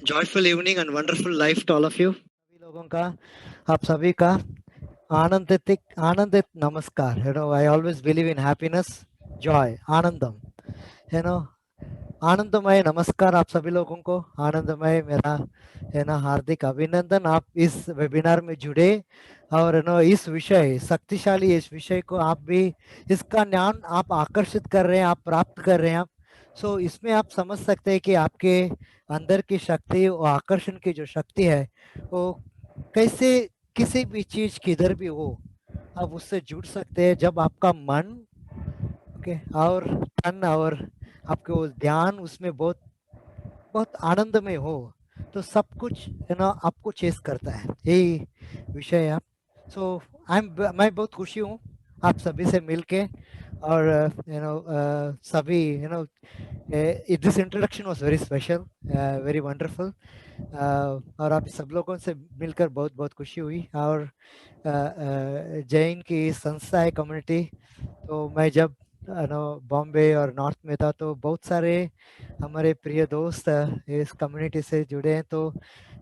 Joyful evening and wonderful life to all of you. सभी लोगों का आप सभी का आनंदित नमस्कार। I always believe in happiness, joy, Anandam. you know आनंदमय नमस्कार आप सभी लोगों को। आनंदमय मेरा हार्दिक अभिनंदन। आप इस वेबिनार में जुड़े और इस विषय शक्तिशाली इस विषय को आप भी इसका ज्ञान आप आकर्षित कर रहे हैं, आप प्राप्त कर रहे हैं। सो इसमें आप समझ सकते हैं कि आपके अंदर की शक्ति और आकर्षण की जो शक्ति है वो कैसे किसी भी चीज किधर भी हो आप उससे जुड़ सकते हैं जब आपका मन ओके और तन और आपके वो ध्यान उसमें बहुत बहुत आनंद में हो तो सब कुछ आपको चेस करता है। यही विषय है। सो मैं बहुत खुशी हूँ आप सभी से मिलके और सभी this introduction was very special, very wonderful. और आप सब लोगों से मिलकर बहुत बहुत खुशी हुई। और जैन की संस्था है कम्युनिटी, तो मैं जब बॉम्बे और नॉर्थ में था तो बहुत सारे हमारे प्रिय दोस्त इस कम्युनिटी से जुड़े हैं। तो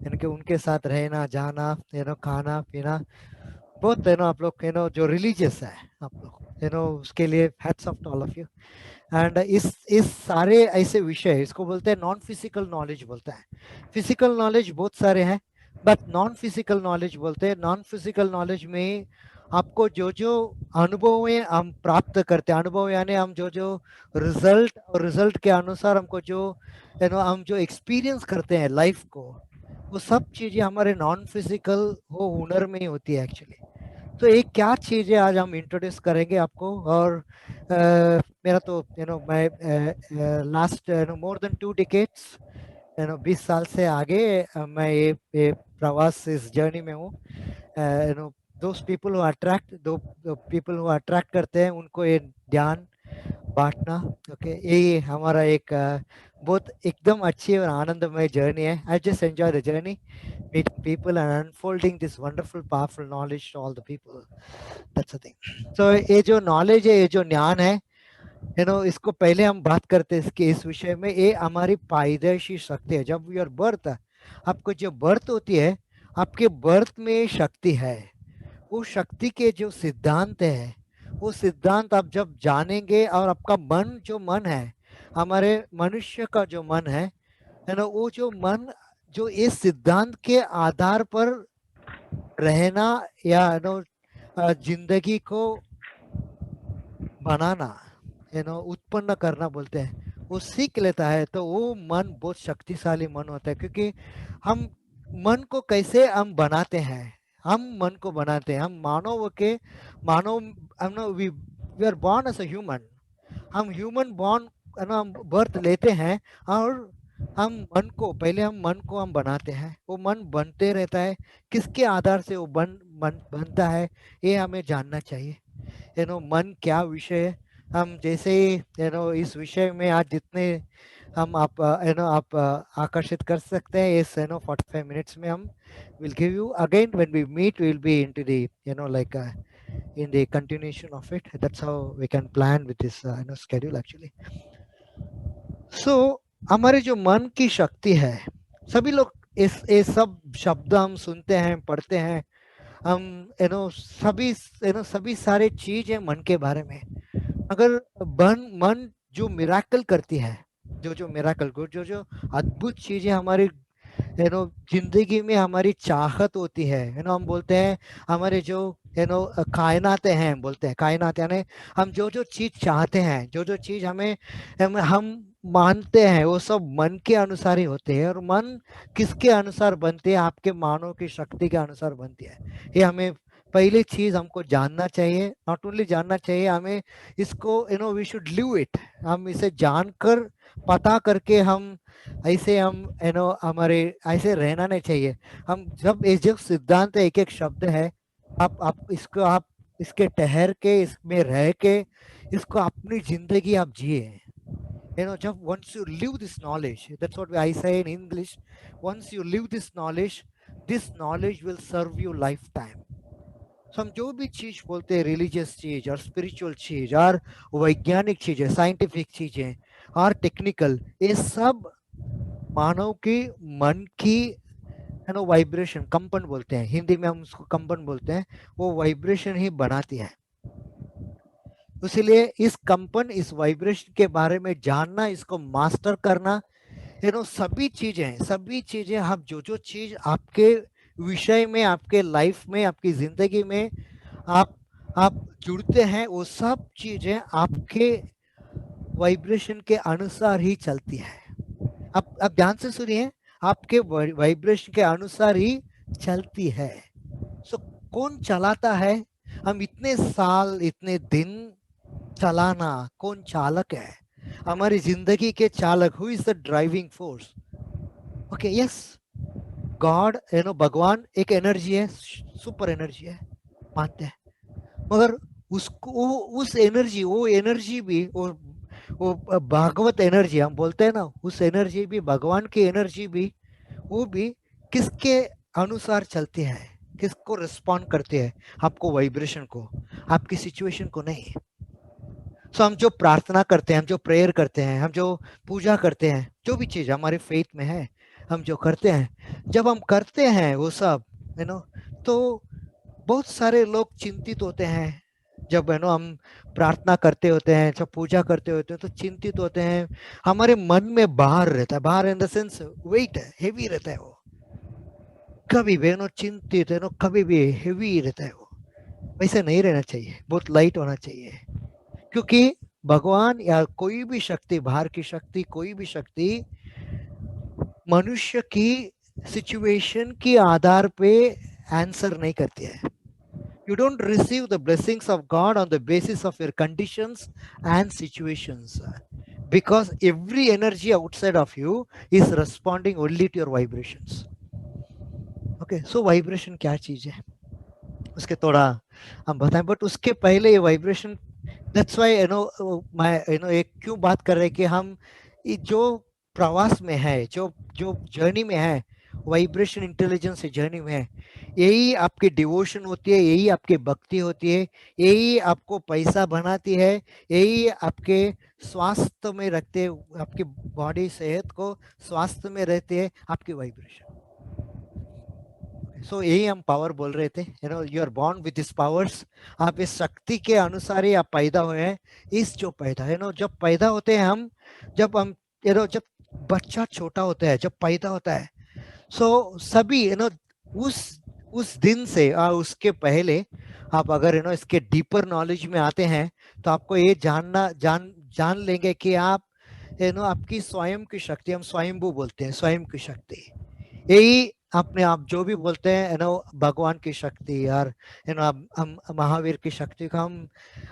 इनके उनके साथ रहना जाना खाना पीना बहुत आप लोग जो रिलीजियस है आप लोग उसके लिए hats off to all of you. And इस सारे ऐसे विषय इसको बोलते हैं नॉन फिजिकल नॉलेज बोलते हैं। फिजिकल नॉलेज बहुत सारे हैं बट नॉन फिजिकल नॉलेज बोलते हैं। नॉन फिजिकल नॉलेज में आपको जो जो अनुभव है हम प्राप्त करते हैं, अनुभव यानी हम जो जो रिजल्ट और रिजल्ट के अनुसार हमको जो हम जो एक्सपीरियंस करते हैं लाइफ को, वो सब चीजें हमारे नॉन फिजिकल वो हुनर में ही होती है एक्चुअली। तो एक क्या चीज़ है आज हम इंट्रोड्यूस करेंगे आपको। और मेरा तो मैं लास्ट मोर देन 2 decades 20 साल से आगे मैं ये प्रवास इस जर्नी में हूँ। दोज पीपल हु अट्रैक्ट दो पीपल हु अट्रैक्ट करते हैं उनको ये ध्यान बांटना। ओके, ये हमारा एक बहुत एकदम अच्छी और आनंदमय जर्नी है। I just enjoy the journey meeting people and unfolding this wonderful powerful knowledge to all the people. That's the thing. So ये जो नॉलेज है, ये जो ज्ञान है इसको पहले हम बात करते हैं इसके इस विषय में। ये हमारी पायदाइशी शक्ति है। जब योर बर्थ आपको जो बर्थ होती है आपके बर्थ में शक्ति है। वो शक्ति के जो सिद्धांत है वो सिद्धांत आप जब जानेंगे और आपका मन जो मन है हमारे मनुष्य का जो मन है वो जो मन जो इस सिद्धांत के आधार पर रहना या जिंदगी को बनाना उत्पन्न करना बोलते हैं, वो सीख लेता है। तो वो मन बहुत शक्तिशाली मन होता है क्योंकि हम मन को कैसे हम बनाते हैं, हम मन को बनाते हैं। हम मानव के मानव हम we are born as a human. हम ह्यूमन बॉर्न हम बर्थ लेते हैं और हम मन को पहले हम मन को हम बनाते हैं। वो मन बनते रहता है, किसके आधार से वो मन बनता है ये हमें जानना चाहिए। मन क्या विषय है। हम जैसे ही इस विषय में आज जितने हम आप आप आकर्षित कर सकते हैं इस 45 minutes में हम will give you again when we meet will be into the like in the continuation of it. That's how we can plan with this schedule actually. So हमारे जो मन की शक्ति है, सभी लोग इस सब शब्द हम सुनते हैं पढ़ते हैं। हम सभी सारे चीज है मन के बारे में। अगर मन जो मिराकल करती है, जो जो मिराकल को जो जो अद्भुत चीजें हमारी जिंदगी में हमारी चाहत होती है हम बोलते हैं हमारे जो कायनाते हैं, बोलते हैं कायनात यानी हम जो जो चीज चाहते हैं, जो जो चीज हम मानते हैं वो सब मन के अनुसार ही होते हैं। और मन किसके अनुसार बनती है? आपके मानव की शक्ति के अनुसार बनती है। ये हमें पहली चीज हमको जानना चाहिए। नॉट ओनली जानना चाहिए, हमें इसको वी शुड लिव इट। हम इसे जानकर पता करके हम ऐसे हम हमारे ऐसे रहना नहीं चाहिए। हम जब ये जो सिद्धांत है, एक एक शब्द है, आप इसको आप इसके ठहर के इसमें रह के इसको अपनी जिंदगी आप जिए। जब once you live this knowledge, that's what I say in English, once you live this knowledge will serve you lifetime. So हम जो भी चीज बोलते हैं, रिलीजियस चीज और स्पिरिचुअल चीज और वैज्ञानिक चीजें, साइंटिफिक चीजें और टेक्निकल, ये सब मानव की मन की है ना वाइब्रेशन, कंपन बोलते हैं हिंदी में, हम उसको कंपन बोलते हैं, वो वाइब्रेशन ही बनाती है। इसलिए इस कंपन, इस वाइब्रेशन के बारे में जानना, इसको मास्टर करना, सभी चीजें आप जो चीज आपके विषय में, आपके लाइफ में, आपकी जिंदगी में आप जुड़ते हैं, वो सब चीजें आपके वाइब्रेशन के अनुसार ही चलती है। आप ध्यान से सुनिए, आपके वाइब्रेशन के अनुसार ही चलती है। सो कौन चलाता है? हम इतने साल, इतने दिन चलाना, कौन चालक है? हमारी जिंदगी के चालक, who is the driving force? Okay, yes, God, भगवान एक एनर्जी है, सुपर एनर्जी है, मानते हैं। मगर उसको उस एनर्जी, वो एनर्जी भी, वो भागवत एनर्जी हम बोलते हैं ना, उस एनर्जी भी, भगवान की एनर्जी भी, वो भी किसके अनुसार चलती है, किसको रिस्पॉन्ड करती है? आपको वाइब्रेशन को, आपकी सिचुएशन को नहीं। सो हम जो प्रार्थना करते हैं, हम जो प्रेयर करते हैं, हम जो पूजा करते हैं, जो भी चीज हमारे फेथ में है, हम जो करते हैं, जब हम करते हैं वो सब, तो बहुत सारे लोग चिंतित होते हैं। जब हम प्रार्थना करते होते हैं, जब पूजा करते होते हैं, तो चिंतित होते हैं। हमारे मन में बाहर रहता है, बाहर इन द सेंस वेट है, हेवी रहता है वो, कभी भी चिंतित है, कभी भी हेवी रहता है वो। वैसे नहीं रहना चाहिए, बहुत लाइट होना चाहिए। क्योंकि भगवान या कोई भी शक्ति, बाहर की शक्ति, कोई भी शक्ति मनुष्य की सिचुएशन के आधार पे आंसर नहीं करती है। You don't receive the blessings of God on the basis of your conditions and situations, because every energy outside of you is responding only to your vibrations. Okay, so vibration क्या चीज है, उसके थोड़ा हम बताएं। बट उसके पहले ये वाइब्रेशन, दैट्स व्हाई मैं एक क्यों बात कर रहे हैं कि हम जो प्रवास में है, जो जो जर्नी में है, वाइब्रेशन इंटेलिजेंस जर्नी में है, यही आपकी डिवोशन होती है, यही आपकी भक्ति होती है, यही आपको पैसा बनाती है, यही आपके स्वास्थ्य में रखते, आपकी बॉडी सेहत को स्वास्थ्य में रहते हैं, आपकी वाइब्रेशन। सो यही हम पावर बोल रहे थे, you are born with this powers. आप इस शक्ति के अनुसार ही आप पैदा हुए हैं। इस जो पैदा जब पैदा होते हैं हम, जब हम जब बच्चा छोटा होता है, जब पैदा होता है, सो सभी उस दिन से उसके पहले आप अगर इसके डीपर नॉलेज में आते हैं, तो आपको ये जान लेंगे कि आप आपकी स्वयं की शक्ति, हम स्वयंभू बोलते हैं, स्वयं की शक्ति, यही अपने आप जो भी बोलते हैं भगवान की शक्ति, और हम महावीर की शक्ति को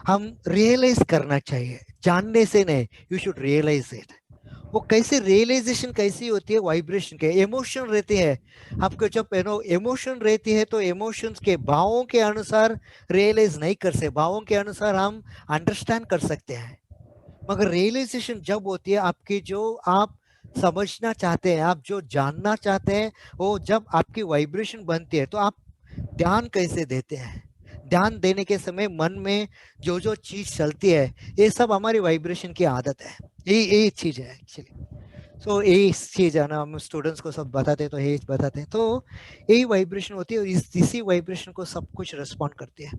हम रियलाइज करना चाहिए, जानने से नहीं, यू शुड रियलाइज इट। वो कैसे रियलाइजेशन कैसी होती है? वाइब्रेशन के इमोशन रहते हैं आपको, जब इमोशन रहती है तो इमोशंस के भावों के अनुसार रियलाइज नहीं कर सकते, भावों के अनुसार हम अंडरस्टैंड कर सकते हैं। मगर रियलाइजेशन जब होती है आपकी, जो आप समझना चाहते हैं, आप जो जानना चाहते हैं, वो जब आपकी वाइब्रेशन बनती है, तो आप ध्यान कैसे देते हैं? ध्यान देने के समय मन में जो जो चीज चलती है, ये सब हमारी वाइब्रेशन की आदत है, यही चीज है एक्चुअली। सो यही चीज है ना, हम स्टूडेंट्स को सब बताते हैं, तो यही बताते हैं, तो यही वाइब्रेशन होती है, इसी वाइब्रेशन को सब कुछ रिस्पॉन्ड करती है।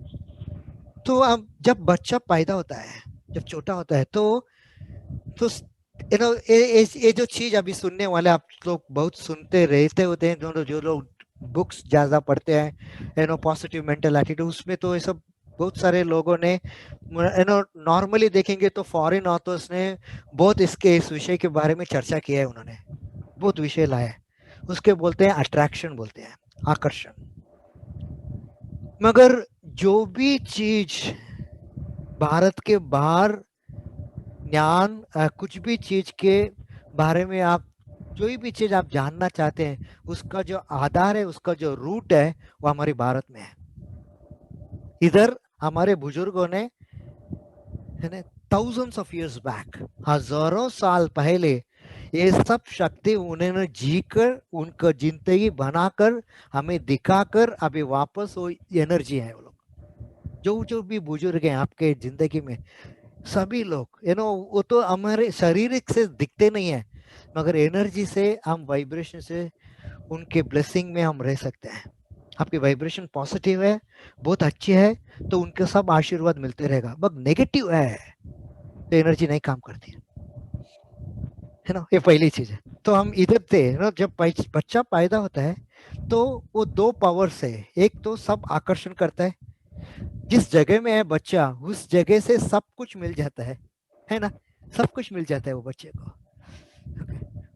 तो अब जब बच्चा पैदा होता है, जब छोटा होता है, तो ये जो चीज अभी सुनने वाले आप लोग बहुत सुनते रहते होते हैं, जो लोग बुक्स ज्यादा पढ़ते हैं, पॉजिटिव मेंटल एटीट्यूड, उसमें तो ये सब बहुत सारे लोगों ने नॉर्मली देखेंगे तो फॉरेन ऑथर्स ने बहुत इस विषय के बारे में चर्चा किया है, उन्होंने बहुत विषय लाया है, उसके बोलते हैं अट्रैक्शन, बोलते हैं आकर्षण। मगर जो भी चीज भारत के बाहर ज्ञान, कुछ भी चीज के बारे में आप, जो भी चीज आप जानना चाहते हैं, उसका जो आधार है, उसका जो रूट है, वो हमारे भारत में है। इधर हमारे बुजुर्गों ने thousands of years back, हजारों साल पहले, ये सब शक्ति उन्होंने जीकर, उनका जिंदगी बनाकर, हमें दिखाकर, अभी वापस वो एनर्जी है। वो लोग जो भी बुजुर्ग हैं आपके जिंदगी में, सभी लोग वो तो हमारे शारीरिक से दिखते नहीं है, मगर एनर्जी से हम वाइब्रेशन से उनके ब्लेसिंग में हम रह सकते हैं। आपकी वाइब्रेशन पॉजिटिव है, बहुत अच्छी है, तो उनके सब आशीर्वाद मिलते रहेगा। बट नेगेटिव है तो एनर्जी नहीं काम करती है ना। ये पहली चीज है। तो हम इधर थे ना, जब बच्चा पैदा होता है तो वो दो पावर से, एक तो सब आकर्षण करता है, जिस जगह में है बच्चा उस जगह से सब कुछ मिल जाता है ना, सब कुछ मिल जाता है वो बच्चे को।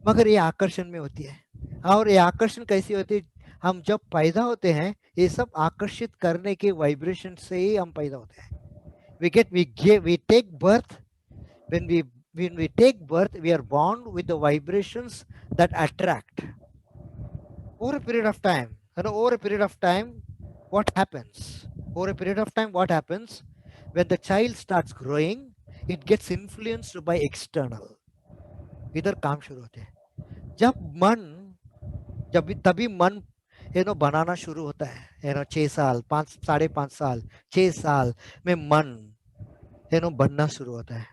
मगर ये आकर्षण में होती है। और ये आकर्षण कैसी होती है, हम जब पैदा होते हैं ये सब आकर्षित करने के वाइब्रेशन से ही हम पैदा होते हैं। we take birth. When we take birth, we are born with the vibrations that attract. Over a period of time, over a period of time, what happens? Over a period of time, what happens? When the child starts growing, it gets influenced by external. इधर काम शुरू होते हैं। तभी मन बनाना शुरू होता है। 6 साल, 5.5 साल, 6 साल में मन बनना शुरू होता है।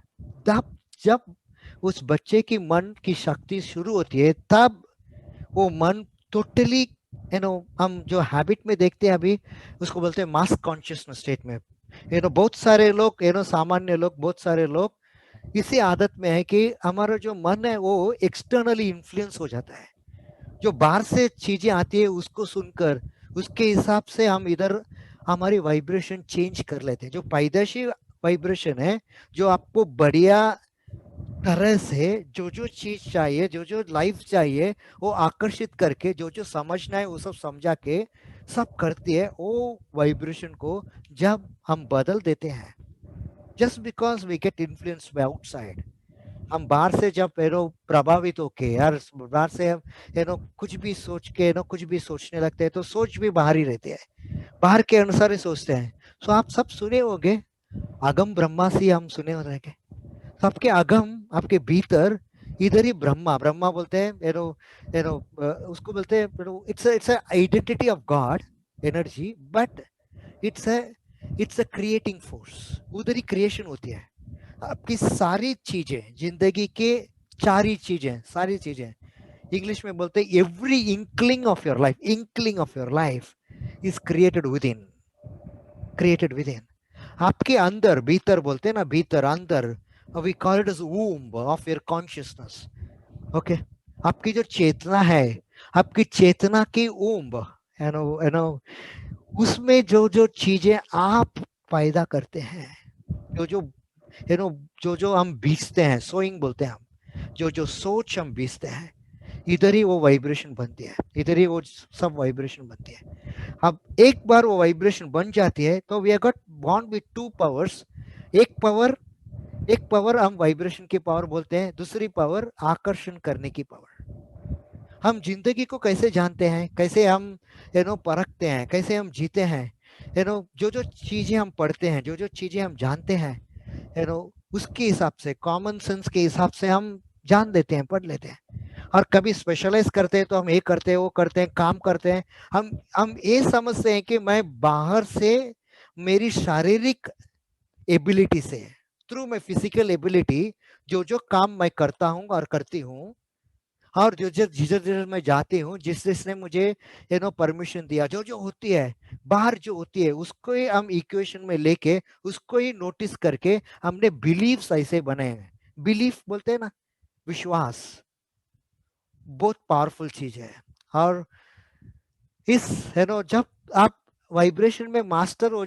तब जब उस बच्चे की मन की शक्ति शुरू होती है, तब वो मन टोटली हम जो हैबिट में देखते हैं अभी, उसको बोलते हैं मास कॉन्शियसनेस स्टेट में। बहुत सारे लोग, सामान्य लोग, बहुत सारे लोग इसी आदत में है कि हमारा जो मन है वो एक्सटर्नली इन्फ्लुएंस हो जाता है। जो बाहर से चीजें आती है उसको सुनकर उसके हिसाब से हम इधर हमारी वाइब्रेशन चेंज कर लेते हैं। जो पैदाशी वाइब्रेशन है, जो आपको बढ़िया तरह से जो चीज चाहिए, जो लाइफ चाहिए, वो आकर्षित करके जो समझना है वो सब समझा के सब करती है। वो वाइब्रेशन को जब हम बदल देते हैं, just because we get influenced by outside, हम बाहर से जब प्रभावित होके यार बाहर से कुछ भी सोच के कुछ भी सोचने लगते हैं, तो सोच भी बाहर ही रहते हैं, बाहर के अनुसार ही सोचते हैं। सो आप सब सुने होंगे अगम ब्रह्मासी, हम सुने हो रहे, सबके अगम आपके भीतर, इधर ही ब्रह्मा, ब्रह्मा बोलते हैं उसको बोलते हैं it's identity of God energy, but it's a creating force. उधर ही क्रिएशन होती है। आपकी सारी चीजें जिंदगी के सारी चीजें इंग्लिश में बोलते हैं every inkling of your life is created within. आपके अंदर, भीतर बोलते हैं ना, भीतर अंदर, we call it as womb of your consciousness. Okay, आपकी जो चेतना है, आपकी चेतना की ऊम्ब उसमें जो चीजें आप पैदा करते हैं, जो हम बीजते हैं, सोइंग बोलते हैं हम, जो सोच हम बीजते हैं, इधर ही वो वाइब्रेशन बनती है, इधर ही वो सब वाइब्रेशन बनती है। अब एक बार वो वाइब्रेशन बन जाती है तो we are got bond with two powers. एक पावर हम वाइब्रेशन की पावर बोलते हैं, दूसरी पावर आकर्षण करने की पावर। हम जिंदगी को कैसे जानते हैं, कैसे हम परखते हैं, कैसे हम जीते हैं, जो चीजें हम पढ़ते हैं, जो चीजें हम जानते हैं, उसके हिसाब से, कॉमन सेंस के हिसाब से हम जान लेते हैं, पढ़ लेते हैं। और कभी स्पेशलाइज करते हैं तो हम ये करते हैं, वो करते हैं, काम करते हैं। हम ये समझते हैं कि मैं बाहर से मेरी शारीरिक एबिलिटी से, थ्रू माई फिजिकल एबिलिटी, जो काम मैं करता हूँ और करती हूँ, और जिधर मैं जाती हूँ, जिसने मुझे परमिशन दिया, जो होती है बाहर, जो होती है उसको ही हम इक्वेशन में लेके, उसको ही नोटिस करके हमने बिलीव्स ऐसे बनाए हैं। बिलीफ बोलते हैं ना, विश्वास बहुत पावरफुल चीज है। और इस जब आप वाइब्रेशन में मास्टर हो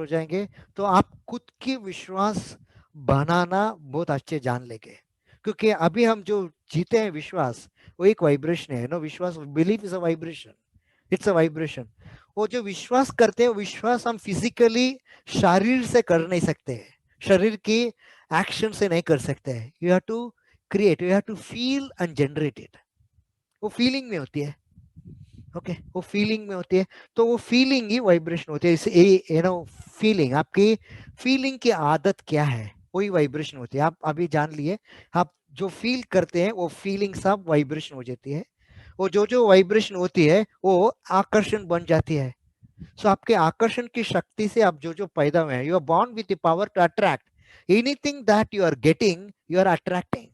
जाएंगे, तो आप खुद की विश्वास बनाना बहुत अच्छे जान लेंगे। क्योंकि अभी हम जो जीते हैं विश्वास, वो एक वाइब्रेशन है। विश्वास, belief is a vibration, it's a vibration. वो जो विश्वास करते हैं, विश्वास हम फिजिकली शरीर से कर नहीं सकते, शरीर की एक्शन से नहीं कर सकते। You have to create, you have to feel and generate it. वो फीलिंग में होती है। ओके, वो फीलिंग में होती है, तो वो फीलिंग ही वाइब्रेशन होती है। इसे फीलिंग, आपकी फीलिंग की आदत क्या है, वही वाइब्रेशन होती है। आप अभी जान लिए, आप जो फील करते हैं वो फीलिंग सब वाइब्रेशन हो जाती है। वो जो वाइब्रेशन होती है वो आकर्षण बन जाती है। सो आपके आकर्षण की शक्ति से आप जो पैदा हुए हैं, you are born with the power to attract anything that you are getting, you are attracting.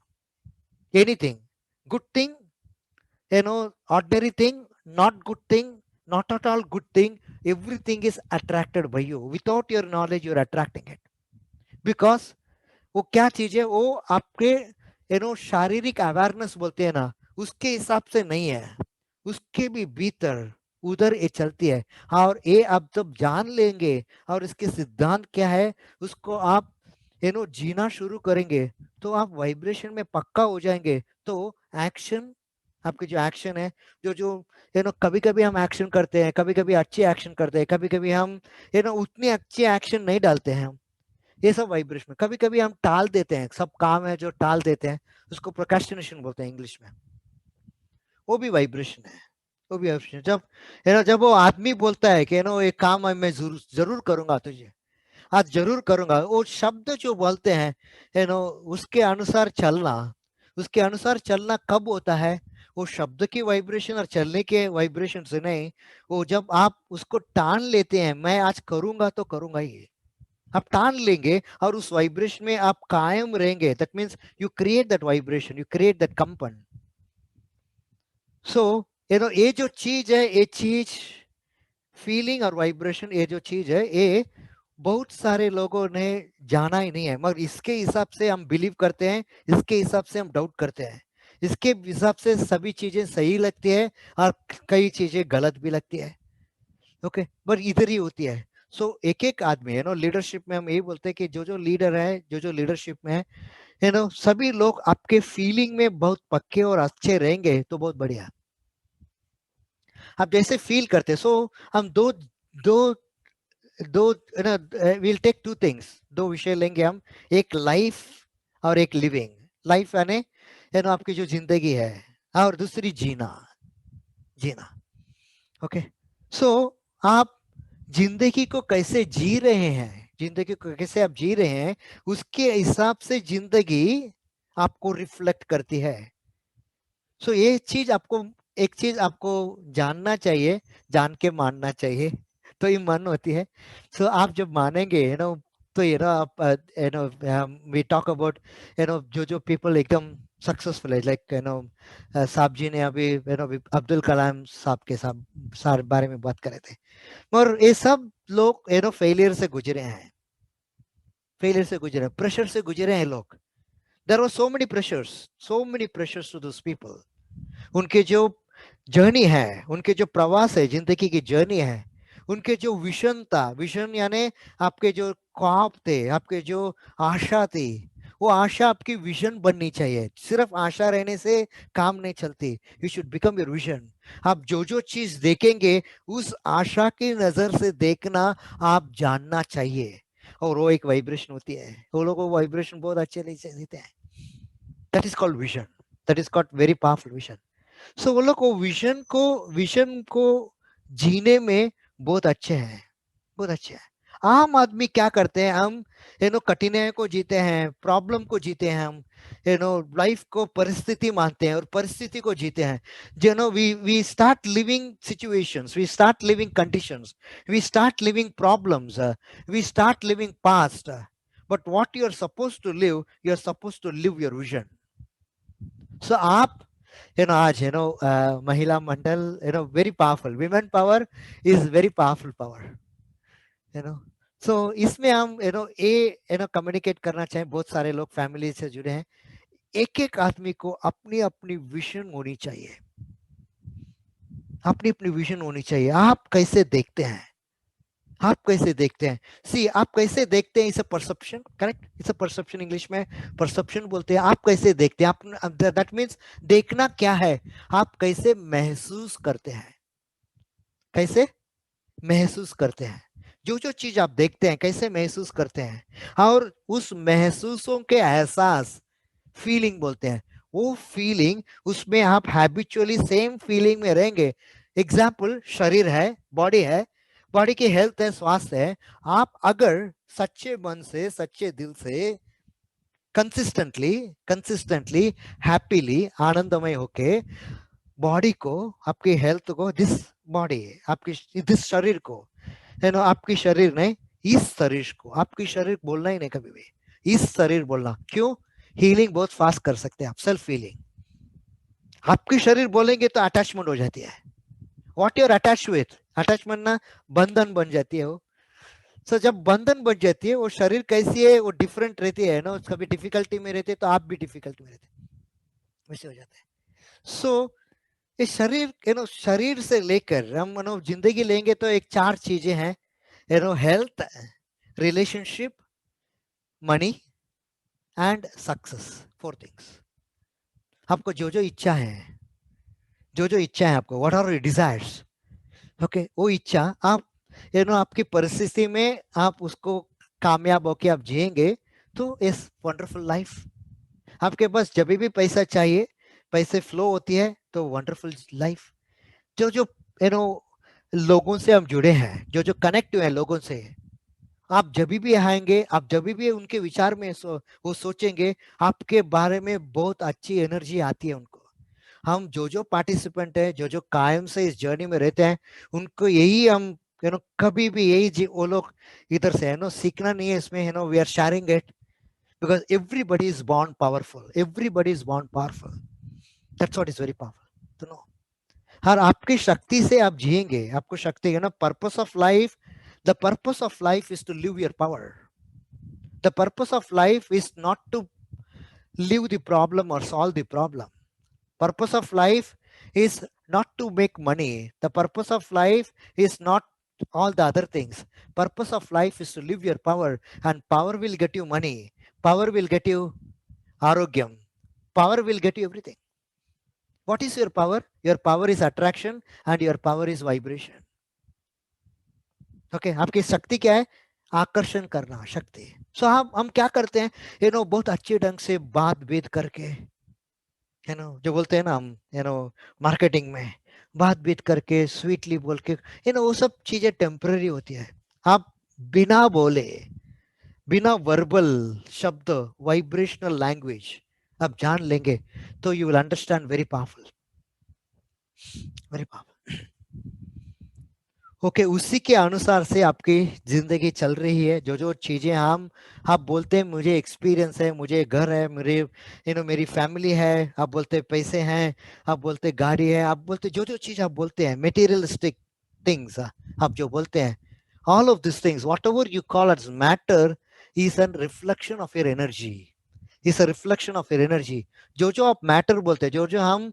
anything, good thing, ordinary thing, not good thing, not at all good thing, everything is attracted by you. Without your knowledge, you're attracting it. Because वो क्या चीज है, वो आपके शारीरिक awareness बोलते हैं ना, उसके हिसाब से नहीं है, उसके भी भीतर उधर ये चलती है। और ये आप जब जान लेंगे और इसके सिद्धांत क्या है, उसको आप जीना शुरू करेंगे, तो आप वाइब्रेशन में पक्का हो जाएंगे। तो एक्शन, आपके जो एक्शन है, जो जो कभी कभी हम एक्शन करते हैं, कभी कभी अच्छे एक्शन करते हैं, कभी कभी हम उतनी अच्छे एक्शन नहीं डालते हैं हम, ये सब वाइब्रेशन। कभी कभी हम टाल देते हैं, सब काम है जो टाल देते हैं, उसको प्रोक्रेस्टिनेशन बोलते हैं इंग्लिश में, वो भी वाइब्रेशन है। वो भी वाइब्रेशन। जब वो आदमी बोलता है कि ये काम मैं जरूर जरूर करूंगा, तुझे आज जरूर करूंगा, वो शब्द जो बोलते हैं उसके अनुसार चलना, उसके अनुसार चलना कब होता है, वो शब्द की वाइब्रेशन और चलने के वाइब्रेशन से नहीं, वो जब आप उसको टान लेते हैं, मैं आज करूंगा तो करूंगा ही, आप टान लेंगे और उस वाइब्रेशन में आप कायम रहेंगे। That means you create that vibration, you create that कंपन। सो ये जो चीज है, ये चीज फीलिंग और वाइब्रेशन, ये जो चीज है, ये बहुत सारे लोगों ने जाना ही नहीं है, मगर इसके हिसाब से हम बिलीव करते हैं, इसके हिसाब से हम डाउट करते हैं, इसके हिसाब से सभी चीजें सही लगती है और कई चीजें गलत भी लगती है। ओके, पर इधर ही होती है। सो एक एक आदमी लीडरशिप में हम यही बोलते हैं कि जो जो लीडर है, जो जो लीडरशिप में है सभी लोग आपके फीलिंग में बहुत पक्के और अच्छे रहेंगे तो बहुत बढ़िया। आप जैसे फील करते, सो हम दो दो दो विल टेक टू थिंग्स, दो विषय लेंगे हम, एक लाइफ और एक लिविंग। लाइफ यानी आपकी जो जिंदगी है, और दूसरी जीना, जीना। ओके, सो आप जिंदगी को कैसे जी रहे हैं, जिंदगी को कैसे आप जी रहे हैं, उसके हिसाब से जिंदगी आपको रिफ्लेक्ट करती है। सो ये चीज आपको, एक चीज आपको जानना चाहिए, जान के मानना चाहिए, तो ये मन होती है। सो आप जब मानेंगे तो आप वी टॉक अबाउट जो जो पीपल एकदम सक्सेसफुल है, लाइक साहब जी ने अभी अब्दुल कलाम साहब के साथ बारे में बात करे थे, और ये सब लोग फेलियर से गुजरे हैं, फेलियर से गुजरे, प्रेशर से गुजरे हैं लोग। There were so many pressures to those people. उनके जो जर्नी है, उनके जो प्रवास है, जिंदगी की जर्नी है, उनके जो विजन था, विजन यानी आपके जो ख्वाब थे, आपके जो आशा थी, वो आशा आपकी विजन बननी चाहिए। सिर्फ आशा रहने से काम नहीं चलती, you should become your vision. आप जो जो चीज देखेंगे, उस आशा की नजर से देखना आप जानना चाहिए, और वो एक वाइब्रेशन होती है। वो लोग वो वाइब्रेशन बहुत अच्छे देते हैं, that is called vision, that is called very powerful vision. So वो लोग वो विजन को जीने में बहुत अच्छे हैं, बहुत अच्छे हैं। आम आदमी क्या करते हैं, हम कठिनाई को जीते हैं, प्रॉब्लम को जीते हैं, हम लाइफ को परिस्थिति मानते हैं और परिस्थिति को जीते हैं। We start living situations, we start living conditions, we start living problems, we start living past. But what you are supposed to live, you are supposed to live your vision. So आप आज महिला मंडल very powerful, women power is very powerful power. So इसमें हम communicate करना चाहें, बहुत सारे लोग फैमिली से जुड़े हैं, एक एक आदमी को अपनी अपनी विजन होनी चाहिए, अपनी अपनी विजन होनी चाहिए। आप कैसे देखते हैं, आप कैसे देखते हैं, सी आप कैसे देखते हैं, इस परसेप्शन, करेक्ट, इस परसेप्शन, इंग्लिश में परसेप्शन बोलते हैं। आप कैसे देखते हैं, आप, दैट मीन्स देखना क्या है, आप कैसे महसूस करते हैं, कैसे महसूस करते हैं, जो जो चीज आप देखते हैं कैसे महसूस करते हैं, और उस महसूसों के एहसास फीलिंग बोलते हैं। वो फीलिंग, उसमें आप हैबिचुअली सेम फीलिंग में रहेंगे। एग्जाम्पल, शरीर है, बॉडी है, बॉडी की हेल्थ है, स्वास्थ्य है। आप अगर सच्चे मन से, सच्चे दिल से कंसिस्टेंटली कंसिस्टेंटली हैप्पीली आनंदमय होके बॉडी को, आपकी हेल्थ को, दिस बॉडी, आपकी दिस शरीर को आपकी शरीर नहीं, इस शरीर को, आपकी शरीर बोलना ही नहीं कभी भी, इस शरीर बोलना। क्यों? हीलिंग बहुत फास्ट कर सकते हैं आप, सेल्फ हीलिंग। आपके शरीर बोलेंगे तो अटैचमेंट हो जाती है. What you're attach with, attachment ना बंधन बन जाती है वो. सो जब बंधन बन जाती है, वो शरीर कैसी है, वो डिफरेंट रहती है ना. कभी डिफिकल्टी में रहते तो आप भी डिफिकल्टी में रहते, वैसे हो जाता है. सो ये शरीर शरीर से लेकर हम जिंदगी लेंगे तो एक 4 चीजें हैं. Health, relationship, money and success. 4 things. आपको जो जो इच्छा है, आपको, what are your desires, okay, वो इच्छा आप आपकी परिस्थिति में आप उसको कामयाब होके आप जिएंगे तो इस वंडरफुल लाइफ. आपके पास जब भी पैसा चाहिए, पैसे फ्लो होती है तो वंडरफुल लाइफ. जो जो लोगों से हम जुड़े हैं, जो जो कनेक्ट हुए हैं लोगों से, आप जब भी आएंगे, आप जब भी उनके विचार में वो सोचेंगे, आपके बारे में बहुत अच्छी एनर्जी आती है उनको. हम जो जो पार्टिसिपेंट है, जो जो कायम से इस जर्नी में रहते हैं, उनको यही हम कभी भी यही वो लोग इधर से सीखना नहीं है इसमें. We are sharing it because everybody is born powerful. Everybody is born powerful. That's what is very powerful to know. हर आपकी शक्ति से आप जिएंगे, आपको शक्ति है ना. Purpose of life, the purpose of life is to live your power. The purpose of life is not to live the problem और solve the problem. Purpose of life is not to make money. The purpose of life is not all the other things. Purpose of life is to live your power, and power will get you money. Power will get you arogyam. Power will get you everything. What is your power? Your power is attraction and your power is vibration. Okay, आपकी शक्ति क्या है? आकर्षण करना शक्ति. So हम क्या करते हैं? बहुत अच्छे ढंग से बात भेद करके, जो बोलते हैं ना हम मार्केटिंग में, बात बीत करके स्वीटली बोल के, वो सब चीजें टेम्पररी होती है. आप बिना बोले, बिना वर्बल शब्द, वाइब्रेशनल लैंग्वेज आप जान लेंगे तो you will understand very powerful, very powerful. Okay, उसी के अनुसार से आपकी जिंदगी चल रही है. जो जो चीजें आप बोलते हैं मुझे एक्सपीरियंस है, मुझे घर है, मेरे मेरी फैमिली है, आप बोलते पैसे हैं, आप बोलते गाड़ी है, आप बोलते जो जो चीज आप बोलते हैं, मेटीरियलिस्टिक थिंग्स आप जो बोलते हैं, all of this things, whatever you call as matter is an reflection of your energy. Is a reflection of your energy. जो जो आप मैटर बोलते हैं, जो जो हम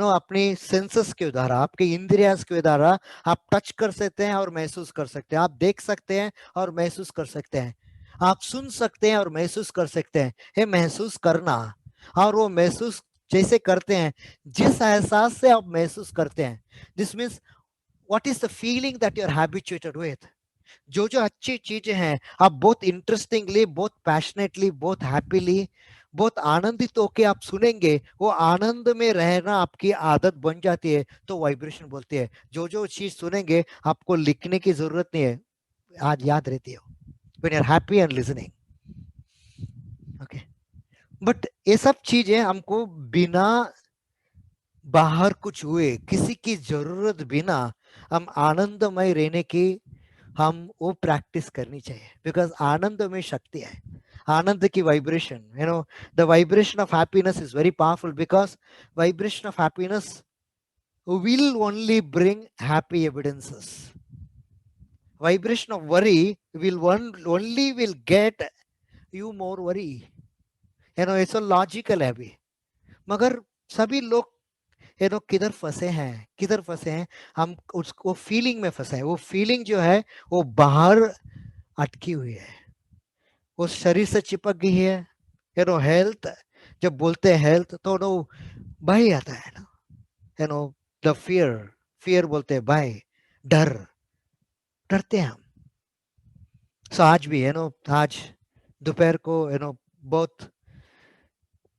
अपनी सेंसेस के द्वारा, आपके इंद्रियास के द्वारा आप टच कर सकते हैं और महसूस कर सकते हैं. आप देख सकते हैं और महसूस कर सकते हैं. आप सुन सकते हैं और महसूस कर सकते हैं. ये महसूस करना, और वो महसूस जैसे करते हैं, जिस एहसास से आप महसूस करते हैं, this means what is the feeling that you are habituated with. जो जो अच्छी चीजें हैं आप बहुत इंटरेस्टिंगली, बहुत पैशनेटली, बहुत हैप्पीली, बहुत आनंदित होके आप सुनेंगे, वो आनंद में रहना आपकी आदत बन जाती है तो वाइब्रेशन बोलती है. जो जो चीज सुनेंगे आपको लिखने की जरूरत नहीं है, आज याद रहती है when you're happy and listening. okay, but ये सब चीजें हमको बिना बाहर कुछ हुए, किसी की जरूरत बिना हम आनंदमय रहने की हम वो प्रैक्टिस करनी चाहिए. बिकॉज आनंद में शक्ति है, आनंद की vibration, the vibration of happiness is very powerful. Because vibration of happiness will only bring happy evidences. Vibration of worry only will get you more worry. ऐसा लॉजिकल है अभी. मगर सभी लोग किधर फंसे हैं, हम उसको फीलिंग में फंसे हैं. वो फीलिंग जो है वो बाहर अटकी हुई है, वो शरीर से चिपक गई है. हेल्थ, जब बोलते हैं हेल्थ तो भय आता है ना. द फियर बोलते हैं, भय, डरते हैं हम. सो आज भी आज दोपहर को बहुत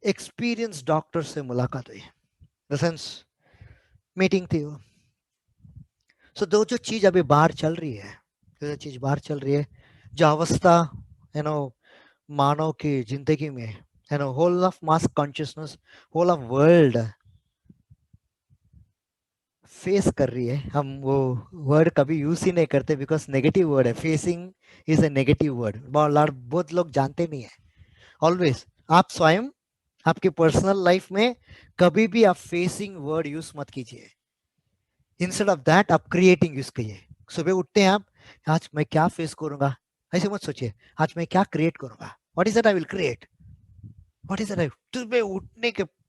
एक्सपीरियंस डॉक्टर से मुलाकात हुई, द सेंस मीटिंग थी वो. सो जो चीज अभी बाहर चल रही है, जो अवस्था मानव की जिंदगी में, whole of mass consciousness, whole of world face कर रही है. हम वो वर्ड कभी यूज ही नहीं करते बिकॉज नेगेटिव वर्ड है. Facing is a negative word, बहुत लोग जानते नहीं है. ऑलवेज आप स्वयं आपके पर्सनल लाइफ में कभी भी आप फेसिंग वर्ड यूज मत कीजिए, इंस्टेड ऑफ दैट आप क्रिएटिंग यूज कीजिए। सुबह उठते हैं आप, आज मैं क्या फेस करूंगा, ऐसे मत सोचिए, आज मैं क्या क्रिएट करूंगा, what is that I will create, what is that. सुबह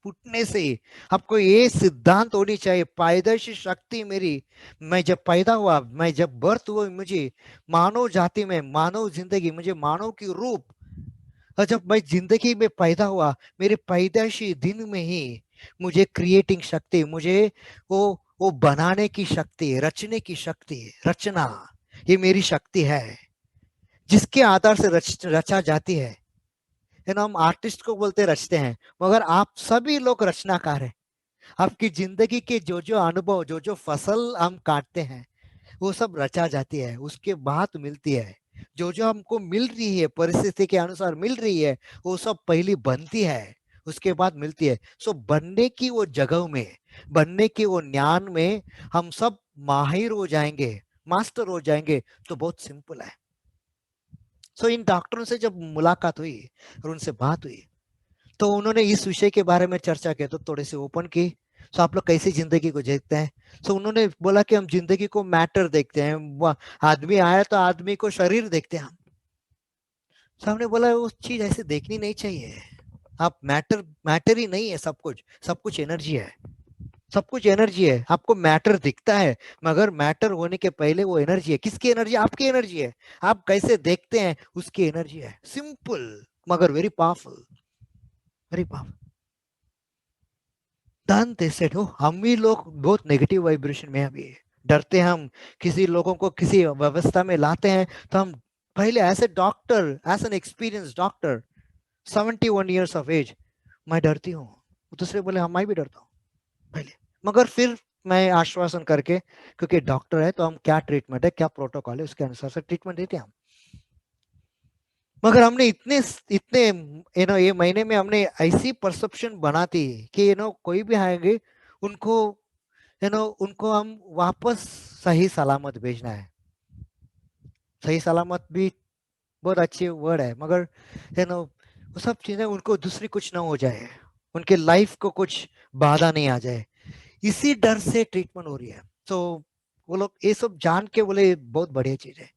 उठने से ही आपको ये सिद्धांत होनी चाहिए, पैदाइशी शक्ति मेरी, मैं जब पैदा हुआ, मैं जब बर्थ हुआ, मुझे मानव जाति में, मानव जिंदगी, मुझे मानव की रूप, और जब मैं जिंदगी में पैदा हुआ, मेरे पैदाइशी दिन में ही मुझे क्रिएटिंग शक्ति, मुझे वो बनाने की शक्ति, रचने की शक्ति, रचना, ये मेरी शक्ति है जिसके आधार से रचा जाती है। हम आर्टिस्ट को बोलते रचते हैं, मगर आप सभी लोग रचनाकार हैं। आपकी जिंदगी के जो जो अनुभव, जो जो फसल हम काटते हैं, वो सब रचा जाती है, उसके बाद मिलती है। जो जो हमको मिल रही है, परिस्थिति के अनुसार मिल रही है, वो सब पहली बनती है, उसके बाद मिलती है। सो बनने की वो जगह में, बनने के वो ज्ञान में हम सब माहिर हो जाएंगे, मास्टर हो जाएंगे, तो बहुत सिंपल है। सो इन डॉक्टरों से जब मुलाकात हुई और उनसे बात हुई, तो उन्होंने इस विषय के बारे में चर्चा की, तो थोड़े से ओपन की। सो आप लोग कैसे जिंदगी को देखते हैं? सो उन्होंने बोला कि हम जिंदगी को मैटर देखते हैं, आदमी आया तो आदमी को शरीर देखते हैं हम। सो हमने बोला वो चीज ऐसे देखनी नहीं चाहिए, आप मैटर, मैटर ही नहीं है सब कुछ, सब कुछ एनर्जी है, सब कुछ एनर्जी है। आपको मैटर दिखता है, मगर मैटर होने के पहले वो एनर्जी है। किसकी एनर्जी? आपकी एनर्जी है। आप कैसे देखते हैं, उसकी एनर्जी है। सिंपल मगर very powerful, very powerful. Then they said, oh, हम भी लोग बहुत नेगेटिव वाइब्रेशन में अभी डरते हैं। हम किसी लोगों को किसी व्यवस्था में लाते हैं, तो हम पहले as a doctor, as an experience doctor, 71 years of age, मैं डरती हूँ। दूसरे बोले हम, मैं भी डरता हूँ पहले, मगर फिर मैं आश्वासन करके, क्योंकि डॉक्टर है तो हम क्या ट्रीटमेंट है, क्या प्रोटोकॉल है, उसके अनुसार से ट्रीटमेंट देते हैं हम। मगर हमने इतने इतने ये महीने में हमने ऐसी परसेप्शन बना थी कि कोई भी आएंगे, उनको उनको हम वापस सही सलामत भेजना है। सही सलामत भी बहुत अच्छी वर्ड है, मगर वो सब चीजें उनको दूसरी कुछ ना हो जाए, उनके लाइफ को कुछ बाधा नहीं आ जाए, इसी डर से ट्रीटमेंट हो रही है। तो वो लोग ये सब जान के बोले बहुत बढ़िया चीज है।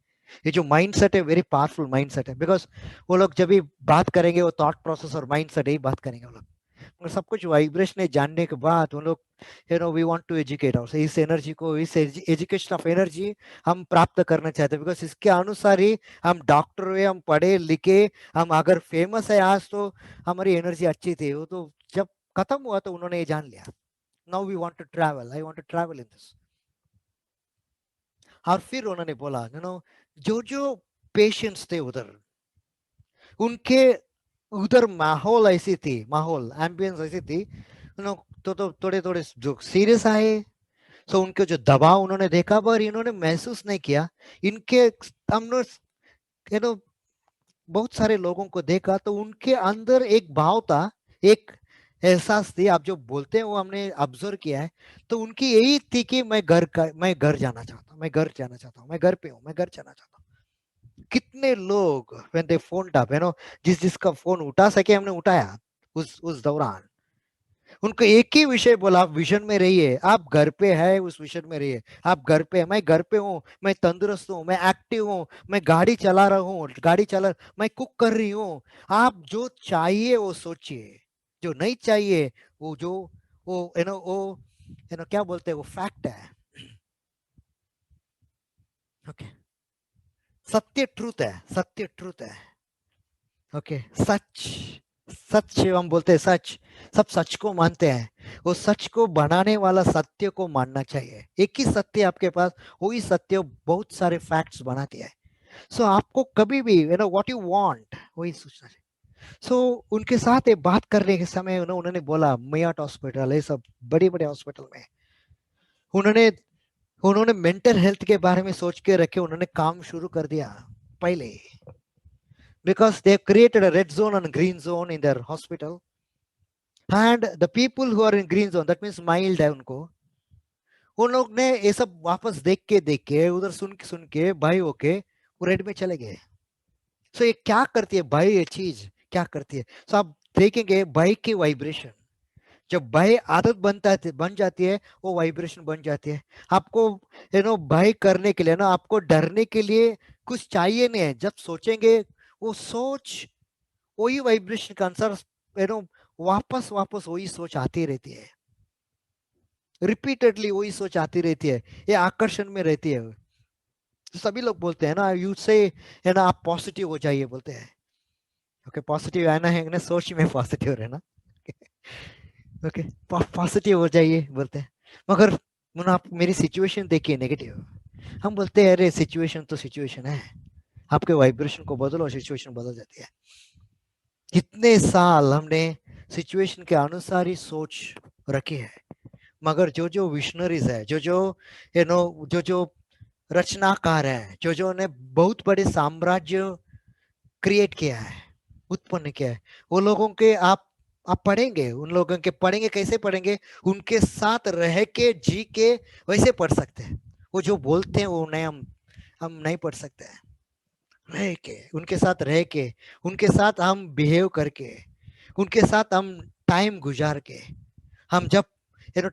ये जो माइंडसेट है, वेरी पावरफुल माइंडसेट है, बिकॉज वो लोग जब भी बात करेंगे, वो थॉट प्रोसेस और माइंडसेट ही बात करेंगे वो लोग। और सब कुछ वाइब्रेशन जानने के बाद वो लोग, वी वांट टू एजुकेट और इस एनर्जी को, इस एजुकेशन ऑफ एनर्जी हम प्राप्त करना चाहते हैं, बिकॉज इसके अनुसार ही हम डॉक्टर हुए, हम पढ़े लिखे, हम अगर फेमस है आज, तो हमारी एनर्जी अच्छी थी। वो तो जब खत्म हुआ तो उन्होंने ये जान लिया, now we want to travel, I want to travel in this. और फिर उन्होंने बोला, जो जो पेशेंट्स थे उधर, उनके उधर माहौल ऐसी थी, माहौल एम्बियंस ऐसी थी, तो थोड़े थोड़े जो सीरियस आए, तो उनके जो दबाव उन्होंने देखा, पर इन्होंने महसूस नहीं किया। इनके हमने बहुत सारे लोगों को देखा, तो उनके अंदर एक भाव था, एक एहसास थी, आप जो बोलते हैं वो हमने ऑब्जर्व किया है। तो उनकी यही थी कि मैं घर जाना चाहता हूँ, मैं घर जाना चाहता हूँ, मैं घर पे हूँ, मैं घर जाना चाहता हूँ। कितने लोग when they phoned up, जिस जिसका फोन उठा सके हमने उठाया उस दौरान। उनको एक ही विषय बोला, आप विजन में रहिए, आप घर पे है उस विजन में रहिए, आप घर पे, मैं घर पे हूँ, मैं तंदुरुस्त हूँ, मैं एक्टिव हूँ, मैं गाड़ी चला रहा हूँ, मैं कुक कर रही हूँ। आप जो चाहिए वो सोचिए, जो नहीं चाहिए वो जो वो क्या बोलते हैं, वो फैक्ट है। ओके, सत्य ट्रूथ है, सत्य ट्रूथ है। ओके, सच, सच हम बोलते हैं, सच, सब सच को मानते हैं। वो सच को बनाने वाला सत्य को मानना चाहिए। एक ही सत्य आपके पास, वही सत्य बहुत सारे फैक्ट्स बनाती है। सो आपको कभी भी व्हाट यू वांट वही सोचना चाहिए। सो उनके साथ ये बात करने के समय उन्होंने बोला, मेयट हॉस्पिटल, ये सब बड़े बड़े हॉस्पिटल में उन्होंने उन्होंने मेंटल हेल्थ के बारे में सोच के रखे, उन्होंने काम शुरू कर दिया पहले, because they have created a red zone and green zone in their hospital, and the people who are in green zone, that means mild है उनको, उन लोग ने ये सब वापस देख के उधर सुन के भाई होके वो रेड में चले गए। सो ये क्या करती है भाई, ये चीज क्या करती है? सो आप देखेंगे भय की वाइब्रेशन, जब भय आदत बन जाती है, वो वाइब्रेशन बन जाती है। आपको भय करने के लिए ना, आपको डरने के लिए कुछ चाहिए नहीं है। जब सोचेंगे, वो सोच वही वाइब्रेशन का आंसर, वापस वापस वही सोच आती रहती है, रिपीटेडली वही सोच आती रहती है, ये आकर्षण में रहती है। तो सभी लोग बोलते हैं ना, यू से है ना, आप पॉजिटिव हो जाइए बोलते हैं। ओके, पॉजिटिव आना है ना, सोच में पॉजिटिव रहना। ओके, पॉजिटिव हो जाइए बोलते हैं। मगर आप मेरी सिचुएशन देखिए नेगेटिव, हम बोलते हैं अरे सिचुएशन तो सिचुएशन है, आपके वाइब्रेशन को बदलो, सिचुएशन बदल जाती है। कितने साल हमने सिचुएशन के अनुसार ही सोच रखी है, मगर जो जो विशनरीज है, जो जो जो जो रचनाकार है, जो जो ने बहुत बड़े साम्राज्य क्रिएट किया है, उत्पन्न किया है, वो लोगों के आप पढ़ेंगे, उन लोगों के पढ़ेंगे, कैसे पढ़ेंगे, उनके साथ रह के जी के वैसे पढ़ सकते हैं। वो जो बोलते हैं वो नहीं, हम नहीं पढ़ सकते हैं। रह के उनके साथ, रह के उनके साथ हम बिहेव करके, उनके साथ हम टाइम गुजार के, हम जब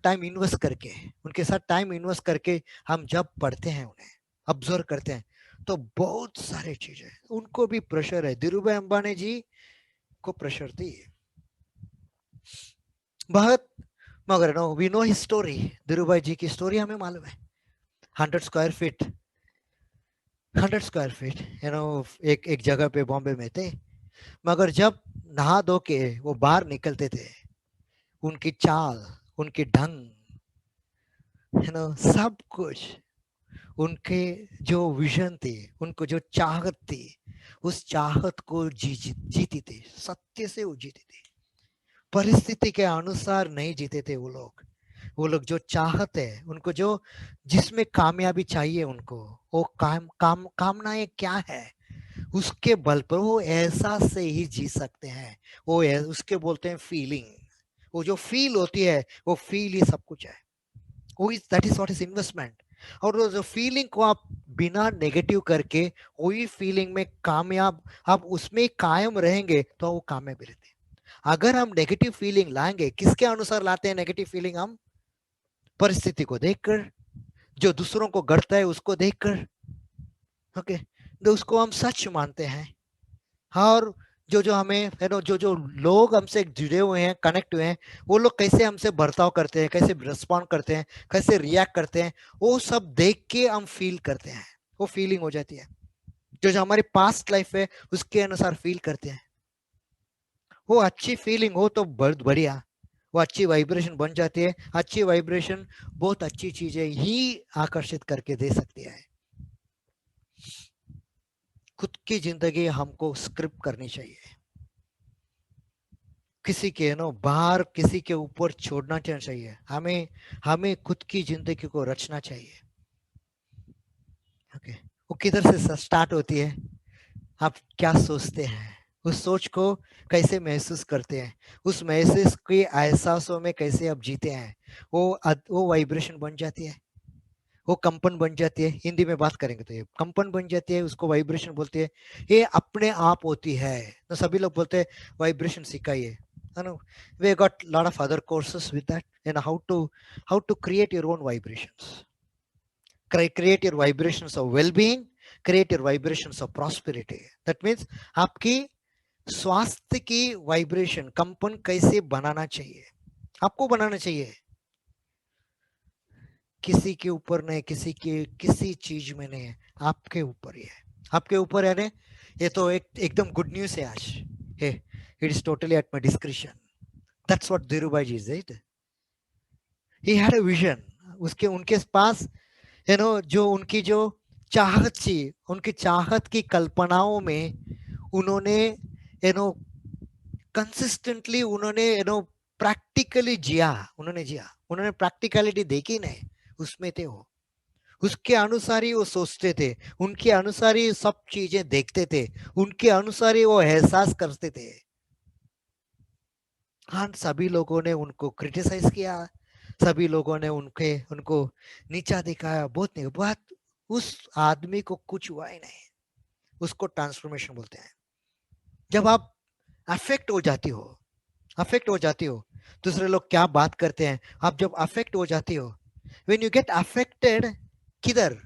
टाइम इन्वेस्ट करके, उनके साथ टाइम इन्वेस्ट करके हम जब पढ़ते हैं, उन्हें ऑब्जर्व करते हैं, तो बहुत सारे चीजें, उनको भी प्रेशर है। धीरू भाई अंबानी जी को प्रेशर थी बहुत, मगर we know his story. Dhiru bhai ji की स्टोरी हमें मालूम है। 100 स्क्वायर फीट, 100 स्क्वायर फीट, एक एक जगह पे बॉम्बे में थे, मगर जब नहा धो के वो बाहर निकलते थे, उनकी चाल, उनकी ढंग, सब कुछ, उनके जो विजन थी, उनको जो चाहत थी, उस चाहत को जीती थी, सत्य से वो जीती थी। परिस्थिति के अनुसार नहीं जीते थे वो लोग जो चाहते हैं, उनको जो जिसमें कामयाबी चाहिए, उनको वो कामनाएं क्या है, उसके बल पर वो एहसास से ही जी सकते हैं। उसके बोलते हैं फीलिंग। वो जो फील होती है, वो फील ही सब कुछ है। वो is that is what is investment. और वो जो फीलिंग को आप बिना नेगेटिव करके वही फीलिंग में कामयाब, आप उसमें कायम रहेंगे, तो वो कामयाब रहते हैं। अगर हम नेगेटिव फीलिंग लाएंगे, किसके अनुसार लाते हैं नेगेटिव फीलिंग? हम परिस्थिति को देखकर, जो दूसरों को गढ़ता है उसको देखकर, ओके, तो उसको हम सच मानते हैं। और जो जो हमें जो जो लोग हमसे जुड़े हुए हैं, कनेक्ट हुए हैं, वो लोग कैसे हमसे बर्ताव करते हैं, कैसे रिस्पॉन्ड करते हैं, कैसे रिएक्ट करते हैं, वो सब देख के हम फील करते हैं, वो फीलिंग हो जाती है। जो जो हमारी पास्ट लाइफ है उसके अनुसार फील करते हैं। वो अच्छी फीलिंग हो तो बहुत बढ़िया, वो अच्छी वाइब्रेशन बन जाती है। अच्छी वाइब्रेशन बहुत अच्छी चीजें ही आकर्षित करके दे सकती है। खुद की जिंदगी हमको स्क्रिप्ट करनी चाहिए, किसी के बाहर किसी के ऊपर छोड़ना चाहिए। हमें हमें खुद की जिंदगी को रचना चाहिए। ओके, वो किधर से स्टार्ट होती है? आप क्या सोचते हैं, उस सोच को कैसे महसूस करते हैं, उस महसूस के एहसासों में कैसे आप जीते हैं, वो वाइब्रेशन बन जाती है, वो कंपन बन जाती है। हिंदी में बात करेंगे तो ये कंपन बन जाती है, उसको वाइब्रेशन बोलते हैं। ये अपने आप होती है। तो सभी लोग बोलते हैं वाइब्रेशन सिखाइए, है ना। We got lot of other courses with that, and how to create your own vibrations, create your vibrations of well-being, create your vibrations of prosperity. That means आपकी स्वास्थ्य की वाइब्रेशन, कंपन कैसे बनाना चाहिए, आपको बनाना चाहिए। किसी के ऊपर नहीं, किसी चीज में नहीं है, आपके ऊपर ही है, आपके ऊपर है। ये तो एकदम गुड न्यूज है आज। Hey, it is totally at my description. That's what Dhirubhai ji is, he had a vision. उसके उनके पास जो उनकी जो चाहत थी, उनकी चाहत की कल्पनाओं में उन्होंने कंसिस्टेंटली उन्होंने प्रैक्टिकली जिया, उन्होंने प्रैक्टिकलिटी देखी नहीं, उसमें थे वो, उसके अनुसार ही वो सोचते थे, उनके अनुसार ही सब चीजें देखते थे, उनके अनुसार ही वो एहसास करते थे। हाँ, सभी लोगों ने उनको क्रिटिसाइज किया, सभी लोगों ने उनको नीचा दिखाया, बहुत नहीं, बहुत, उस आदमी को कुछ हुआ ही नहीं। उसको ट्रांसफॉर्मेशन बोलते हैं। जब आप अफेक्ट हो जाती हो, अफेक्ट हो जाती हो, दूसरे लोग क्या बात करते हैं, आप जब अफेक्ट हो जाती हो, व्हेन यू गेट अफेक्टेड, किधर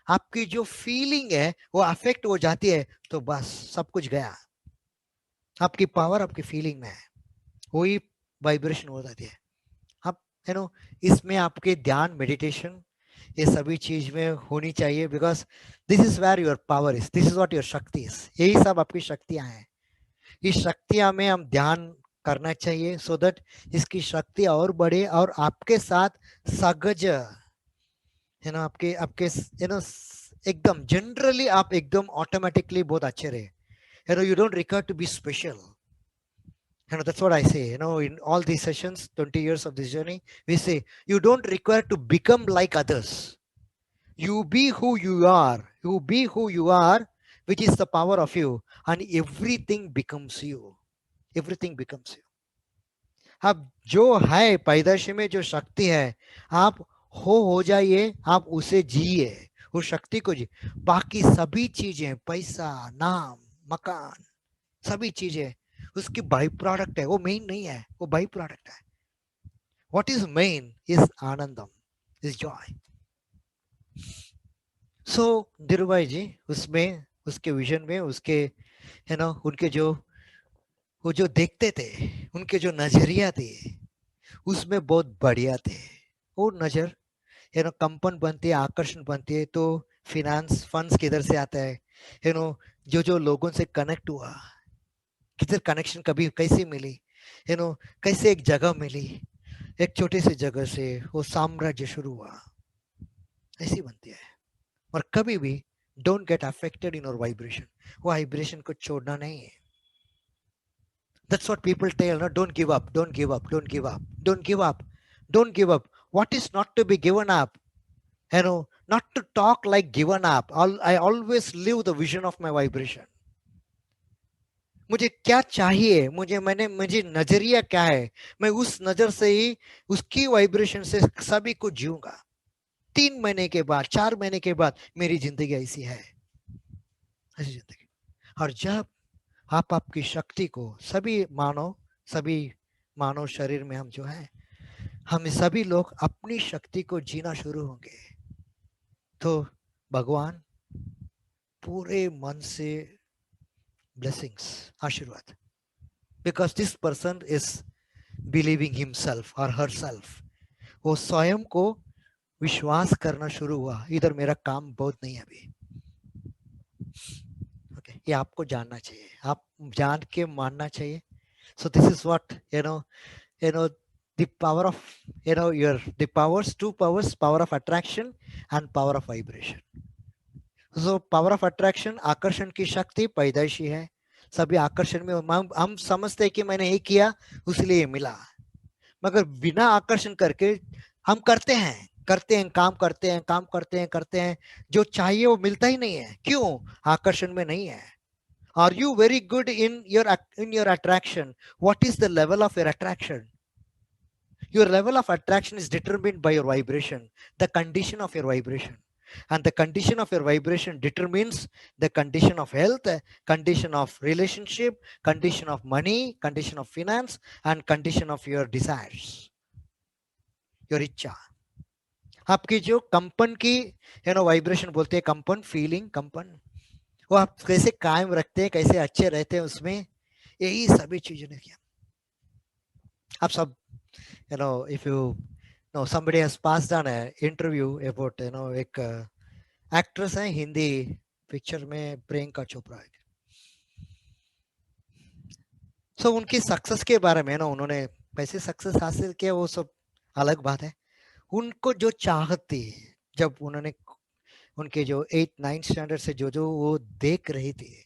आपकी जो फीलिंग है वो अफेक्ट हो जाती है, तो बस सब कुछ गया। आपकी पावर आपकी फीलिंग में है, वही वाइब्रेशन हो जाती है। आप इसमें आपके ध्यान, मेडिटेशन, ये सभी चीज में होनी चाहिए, because this is where your power is, this is what your shakti is, यही सब आपकी शक्तियां हैं। इस शक्तियां में हम ध्यान करना चाहिए, सो दैट इसकी शक्ति और बढ़े और आपके साथ सगज, आपके आपके एकदम जनरली आप एकदम ऑटोमेटिकली बहुत अच्छे रहे। You don't require to be special. That's what I say. In all these sessions, 20 years of this journey, we say you don't require to become like others. You be who you are. You be who you are, which is the power of you, and everything becomes you. Everything becomes you. अब जो है पैदाशी में जो शक्ति है, आप हो जाइए, आप उसे जिए, उस शक्ति को जी। बाकी सभी चीजें, पैसा, नाम, मकान, सभी चीजें उसकी बाई प्रोडक्ट है, वो मेन नहीं है, वो बाई प्रोडक्ट है। What is main is anandam, is joy. So Dhirubhai ji उसमें, उसके विजन में, उसके उनके जो वो जो देखते थे, उनके जो नजरिया थे, उसमें बहुत बढ़िया थे। वो नजर कंपन बनती है, आकर्षण बनती है, तो फिनांस फंड्स किधर से आता है, जो जो लोगों से कनेक्ट हुआ, किधर कनेक्शन कभी कैसे मिली, कैसे एक जगह मिली, एक छोटे से जगह से वो साम्राज्य शुरू हुआ, ऐसी बनती है। और कभी भी don't get affected in your vibration, वो वाइब्रेशन को छोड़ना नहीं है। That's what people tell, no? Don't give up, don't give up, don't give up, don't give up, don't give up. What is not to be given up? Not to talk like given up. I always live the vision of my vibration. मुझे क्या चाहिए, मुझे नजरिया क्या है, मैं उस नजर से ही, उसकी वाइब्रेशन से सभी को जीऊंगा। 3 महीने के बाद, 4 महीने के बाद मेरी जिंदगी ऐसी है, ऐसी जिंदगी। और जब आप आपकी शक्ति को, सभी मानव शरीर में हम जो है, हम सभी लोग अपनी शक्ति को जीना शुरू होंगे, तो भगवान पूरे मन से ब्लेसिंग्स, आशीर्वाद, because this person is believing himself और हरसेल्फ, वो स्वयं को विश्वास करना शुरू हुआ, इधर मेरा काम बहुत नहीं है अभी। ओके, ये आपको जानना चाहिए, आप जान के मानना चाहिए। So this is what the power of the powers, two powers, power of attraction and power of vibration. So power of attraction, आकर्षण की शक्ति पैदाइशी है, सभी आकर्षण में हम समझते हैं कि मैंने ये किया इसलिए मिला, मगर बिना आकर्षण करके हम करते हैं, काम करते हैं, जो चाहिए वो मिलता ही नहीं है। क्यों? आकर्षण में नहीं है। Are you very good in your attraction? What is the level of your attraction? Your level of attraction is determined by your vibration, the condition of your vibration. And the condition of your vibration determines the condition of health, condition of relationship, condition of money, condition of finance, and condition of your desires, your इच्छा। आपकी जो कंपन की vibration बोलते हैं, कंपन, feeling, कंपन, वो आप कैसे कायम रखते हैं, कैसे अच्छे रहते हैं उसमें, यही सभी चीजों ने किया। आप सब if you know, somebody has passed on an interview about एक एक्ट्रेस है हिंदी पिक्चर में, प्रियंका चोपड़ा है। सो उनकी सक्सेस के बारे में उन्होंने कैसे सक्सेस हासिल किया वो सब अलग बात है। उनको जो चाहत थी, जब उन्होंने उनके जो 8-9 स्टैंडर्ड से जो वो देख रही थी,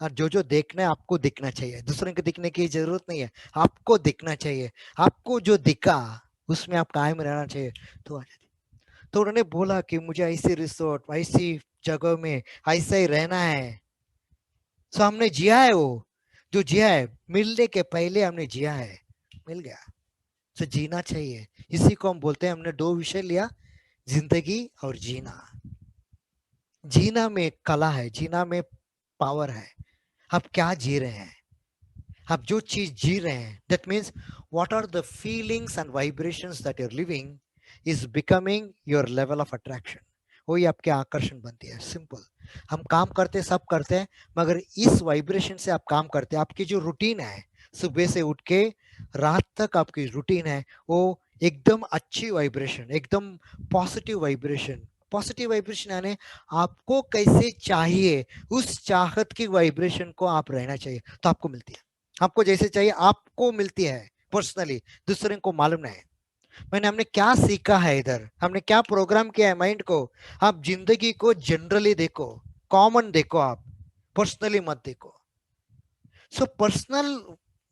और जो देखना है आपको दिखना चाहिए, दूसरों को दिखने की जरूरत नहीं है, आपको दिखना चाहिए, आपको जो दिखा उसमें आप कायम रहना चाहिए, तो आ जाती। तो उन्होंने बोला कि मुझे ऐसी रिसोर्ट, ऐसी जगह में ऐसा ही रहना है। सो हमने जिया है, वो जो जिया है, मिलने के पहले हमने जिया है, मिल गया। तो जीना चाहिए, इसी को हम बोलते हैं, हमने 2 विषय लिया, जिंदगी और जीना। जीना में कला है, जीना में पावर है, आप क्या जी रहे हैं, आप जो चीज जी रहे हैं, that means what are the feelings and vibrations that you are living is becoming your level of attraction. वही आपके आकर्षण बनती है। सिंपल। हम काम करते सब करते हैं, मगर इस वाइब्रेशन से आप काम करते हैं। आपकी जो रूटीन है, सुबह से उठ के रात तक आपकी रूटीन है, वो एकदम अच्छी वाइब्रेशन, एकदम पॉजिटिव वाइब्रेशन। पॉजिटिव वाइब्रेशन यानी आपको कैसे चाहिए, उस चाहत की वाइब्रेशन को आप रहना चाहिए तो आपको मिलती है। आपको जैसे चाहिए आपको मिलती है पर्सनली, दूसरे को मालूम नहीं। मैंने हमने क्या सीखा है इधर, हमने क्या प्रोग्राम किया है माइंड को। आप जिंदगी को जनरली देखो, कॉमन देखो, आप पर्सनली मत देखो। So personal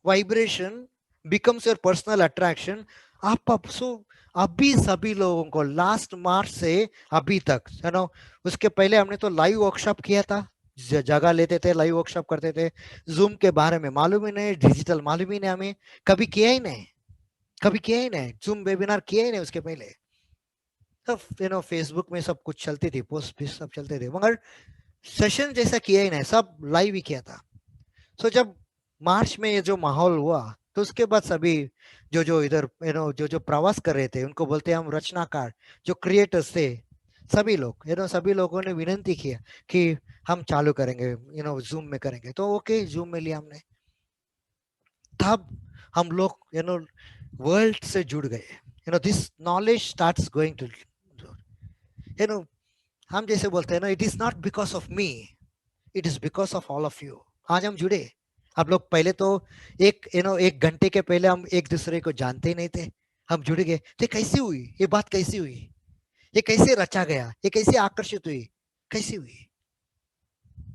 vibration becomes your personal attraction. आप सो अभी सभी लोगों को लास्ट मार्च से अभी तक है ना, उसके पहले हमने तो लाइव वर्कशॉप किया था, जगह लेते थे, लाइव वर्कशॉप करते थे। जूम के बारे में मालूम ही नहीं, डिजिटल मालूम ही नहीं, हमें कभी किया ही नहीं, कभी किया ही नहीं, जूम वेबिनार किया ही नहीं उसके पहले। सब फेसबुक में सब कुछ चलती थी, पोस्ट भी सब चलते थे, मगर सेशन जैसा किया ही नहीं, सब लाइव ही किया था। सो जब मार्च में ये जो माहौल हुआ, तो उसके बाद सभी जो जो इधर जो जो प्रवास कर रहे थे, उनको बोलते हैं हम रचनाकार, जो क्रिएटर्स थे, सभी लोग सभी लोगों ने विनंती किया कि हम चालू करेंगे, जूम में करेंगे। तो ओके, जूम में लिया हमने। तब हम लोग वर्ल्ड से जुड़ गए। This knowledge starts going to you know हम जैसे बोलते हैं ना, it is not because of me, it is because of all of you. आज हम जुड़े। आप लोग पहले तो एक घंटे के पहले हम एक दूसरे को जानते ही नहीं थे, हम जुड़ गए। तो कैसी हुई ये बात, कैसी हुई, ये कैसे रचा गया, ये कैसे आकर्षित हुई, कैसी हुई,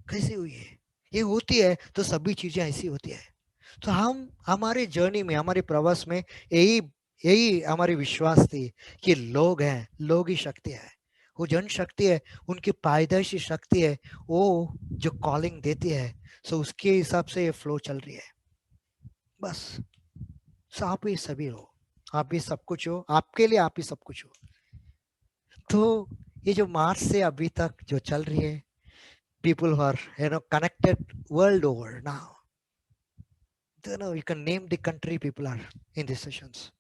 कैसी हुई है, ये होती है तो सभी चीजें ऐसी होती है। तो हम हमारे जर्नी में, हमारे प्रवास में यही यही हमारी विश्वास थी कि लोग हैं, लोग ही शक्ति है। वो जन शक्ति है, उनकी पायदाइशी शक्ति है, वो जो कॉलिंग देती है, सो उसके हिसाब से ये फ्लो चल रही है। बस। सो आप ही सभी हो, आप ही सब कुछ हो, आपके लिए आप ही सब कुछ हो। तो ये जो मार्च से अभी तक जो चल रही है, people who are connected world over now, you can name the country people are in these sessions,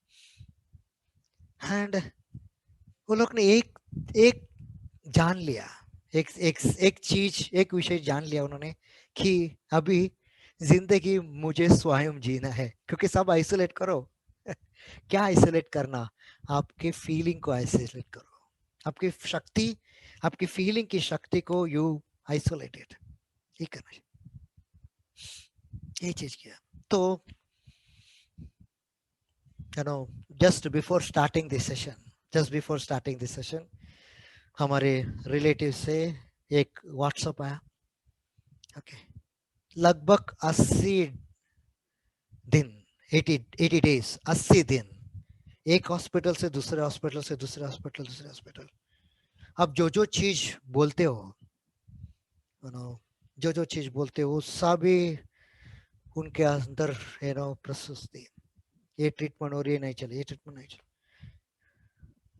and वो लोग ने एक एक जान लिया, एक एक एक चीज, एक विषय जान लिया उन्होंने कि अभी जिंदगी मुझे स्वयं जीना है। क्योंकि सब आइसोलेट करो क्या आइसोलेट करना, आपके फीलिंग को आइसोलेट करो, आपकी शक्ति, आपकी फीलिंग की शक्ति को यू आइसोलेटेड, ये करना, ये चीज किया। तो just before starting this session, हमारे रिलेटिव से एक व्हाट्सएप आया। ओके, लगभग 80 दिन, 80 डेज, 80 दिन, एक हॉस्पिटल से दूसरे हॉस्पिटल से दूसरे हॉस्पिटल, दूसरे हॉस्पिटल। अब जो जो चीज बोलते हो, जो जो चीज बोलते हो, सभी उनके अंदर प्रस्तुति, ये ट्रीटमेंट हो रही है, नहीं चले, ये ट्रीटमेंट नहीं चले।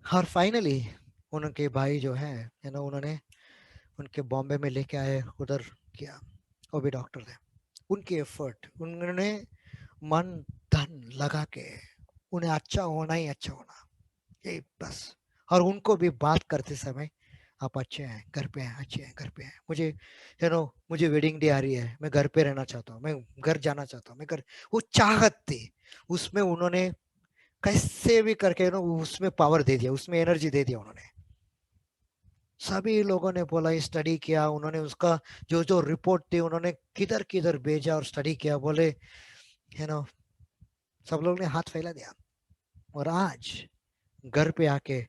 और फाइनली उनके भाई जो है उन्होंने उनके बॉम्बे में लेके आए, उधर किया, वो भी डॉक्टर थे। उनके एफर्ट, उन्होंने मन धन लगा के, उन्हें अच्छा होना ही अच्छा होना, ये बस। और उनको भी बात करते समय, आप अच्छे हैं, घर पे हैं, अच्छे हैं, घर पे हैं, मुझे मुझे वेडिंग डे आ रही है, मैं घर पे रहना चाहता हूँ, मैं घर जाना चाहता हूँ, मैं घर, वो चाहत थी उसमें, उन्होंने कैसे भी करके उसमें पावर दे दिया, उसमें एनर्जी दे दिया उन्होंने। सभी लोगों ने बोला, स्टडी किया उन्होंने, उसका जो जो रिपोर्ट थी उन्होंने किधर किधर भेजा और स्टडी किया, बोले सब लोग ने हाथ फैला दिया। और आज घर पे आके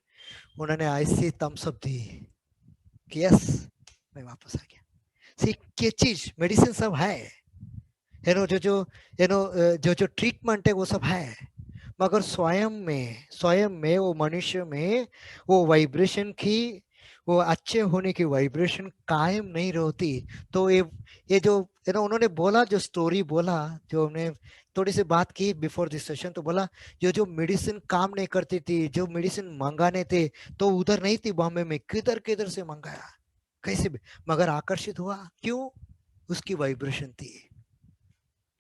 उन्होंने ऐसी थम्सअप दी कि यस, मैं वापस आ गया। सी क्या चीज, मेडिसिन सब है, जो जो जो जो ट्रीटमेंट है वो सब है, मगर स्वयं में वो मनुष्य में वो वाइब्रेशन की, वो अच्छे होने की वाइब्रेशन कायम नहीं रहती। तो ये जो उन्होंने बोला, जो स्टोरी बोला, जो हमने थोड़ी सी बात की बिफोर दिस सेशन, तो बोला जो जो मेडिसिन काम नहीं करती थी, जो मेडिसिन मंगाने थे, तो उधर नहीं थी बॉम्बे में, किधर किधर से मंगाया, कैसे भी, मगर आकर्षित हुआ, क्यों, उसकी वाइब्रेशन थी।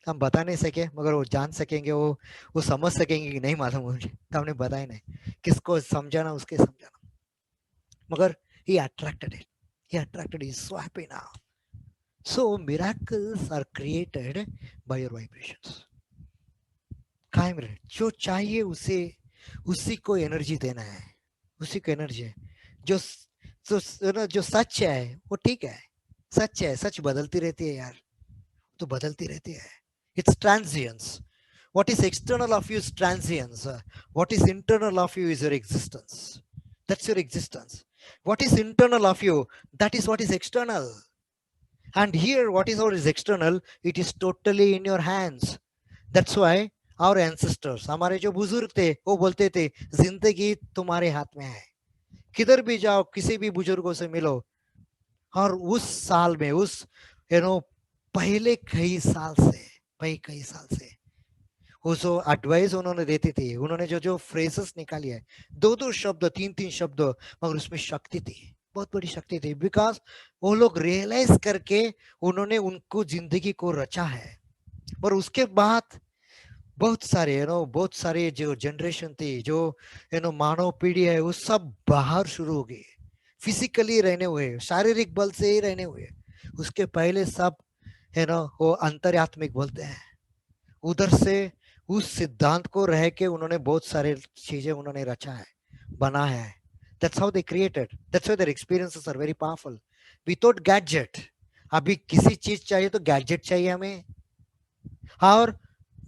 हम बता नहीं सके, मगर वो जान सकेंगे, वो समझ सकेंगे कि नहीं मालूम मुझे, तो हमने बताया नहीं, किसको समझाना उसके समझाना, मगर he attracted it, he attracted, he is so happy now. So miracles are created by your vibrations. कायम रहे, जो चाहिए उसे, उसी को एनर्जी देना है, उसी को एनर्जी है। जो जो सच है वो ठीक है, सच है, सच बदलती रहती है यार, तो बदलती रहती है। It's transience. What is external of you is transience. What is internal of you is your existence. That's your existence. What is internal of you, that is what is external. And here, what is external, it is totally in your hands. That's why our ancestors, हमारे जो बुजुर्ग थे, वो बोलते थे जिंदगी तुम्हारे हाथ में है। किधर भी जाओ, किसी भी बुजुर्गों से मिलो, और उस साल में, उस पहले कई साल से वो जो एडवाइस उन्होंने देती थी, उन्होंने जो जो फ्रेजेस निकाली है, दो दो शब्द, तीन तीन शब्द, मगर उसमें शक्ति थी, बहुत बड़ी शक्ति थी, बिकॉज वो लोग रियलाइज करके उन्होंने उनको जिंदगी को रचा है। और उसके बाद बहुत सारे बहुत सारे जो जनरेशन थी, जो मानव पीढ़ी है, वो सब बाहर शुरू हो गई, फिजिकली रहने हुए, शारीरिक बल से ही रहने हुए। उसके पहले सब वो अंतर्यात्मिक बोलते हैं, उधर से उस सिद्धांत को रह के उन्होंने बहुत सारे चीजें उन्होंने रचा है, बना है। That's how they created. That's why their experiences are very powerful. Without gadget, अभी किसी चीज चाहिए तो गैजेट चाहिए हमें, और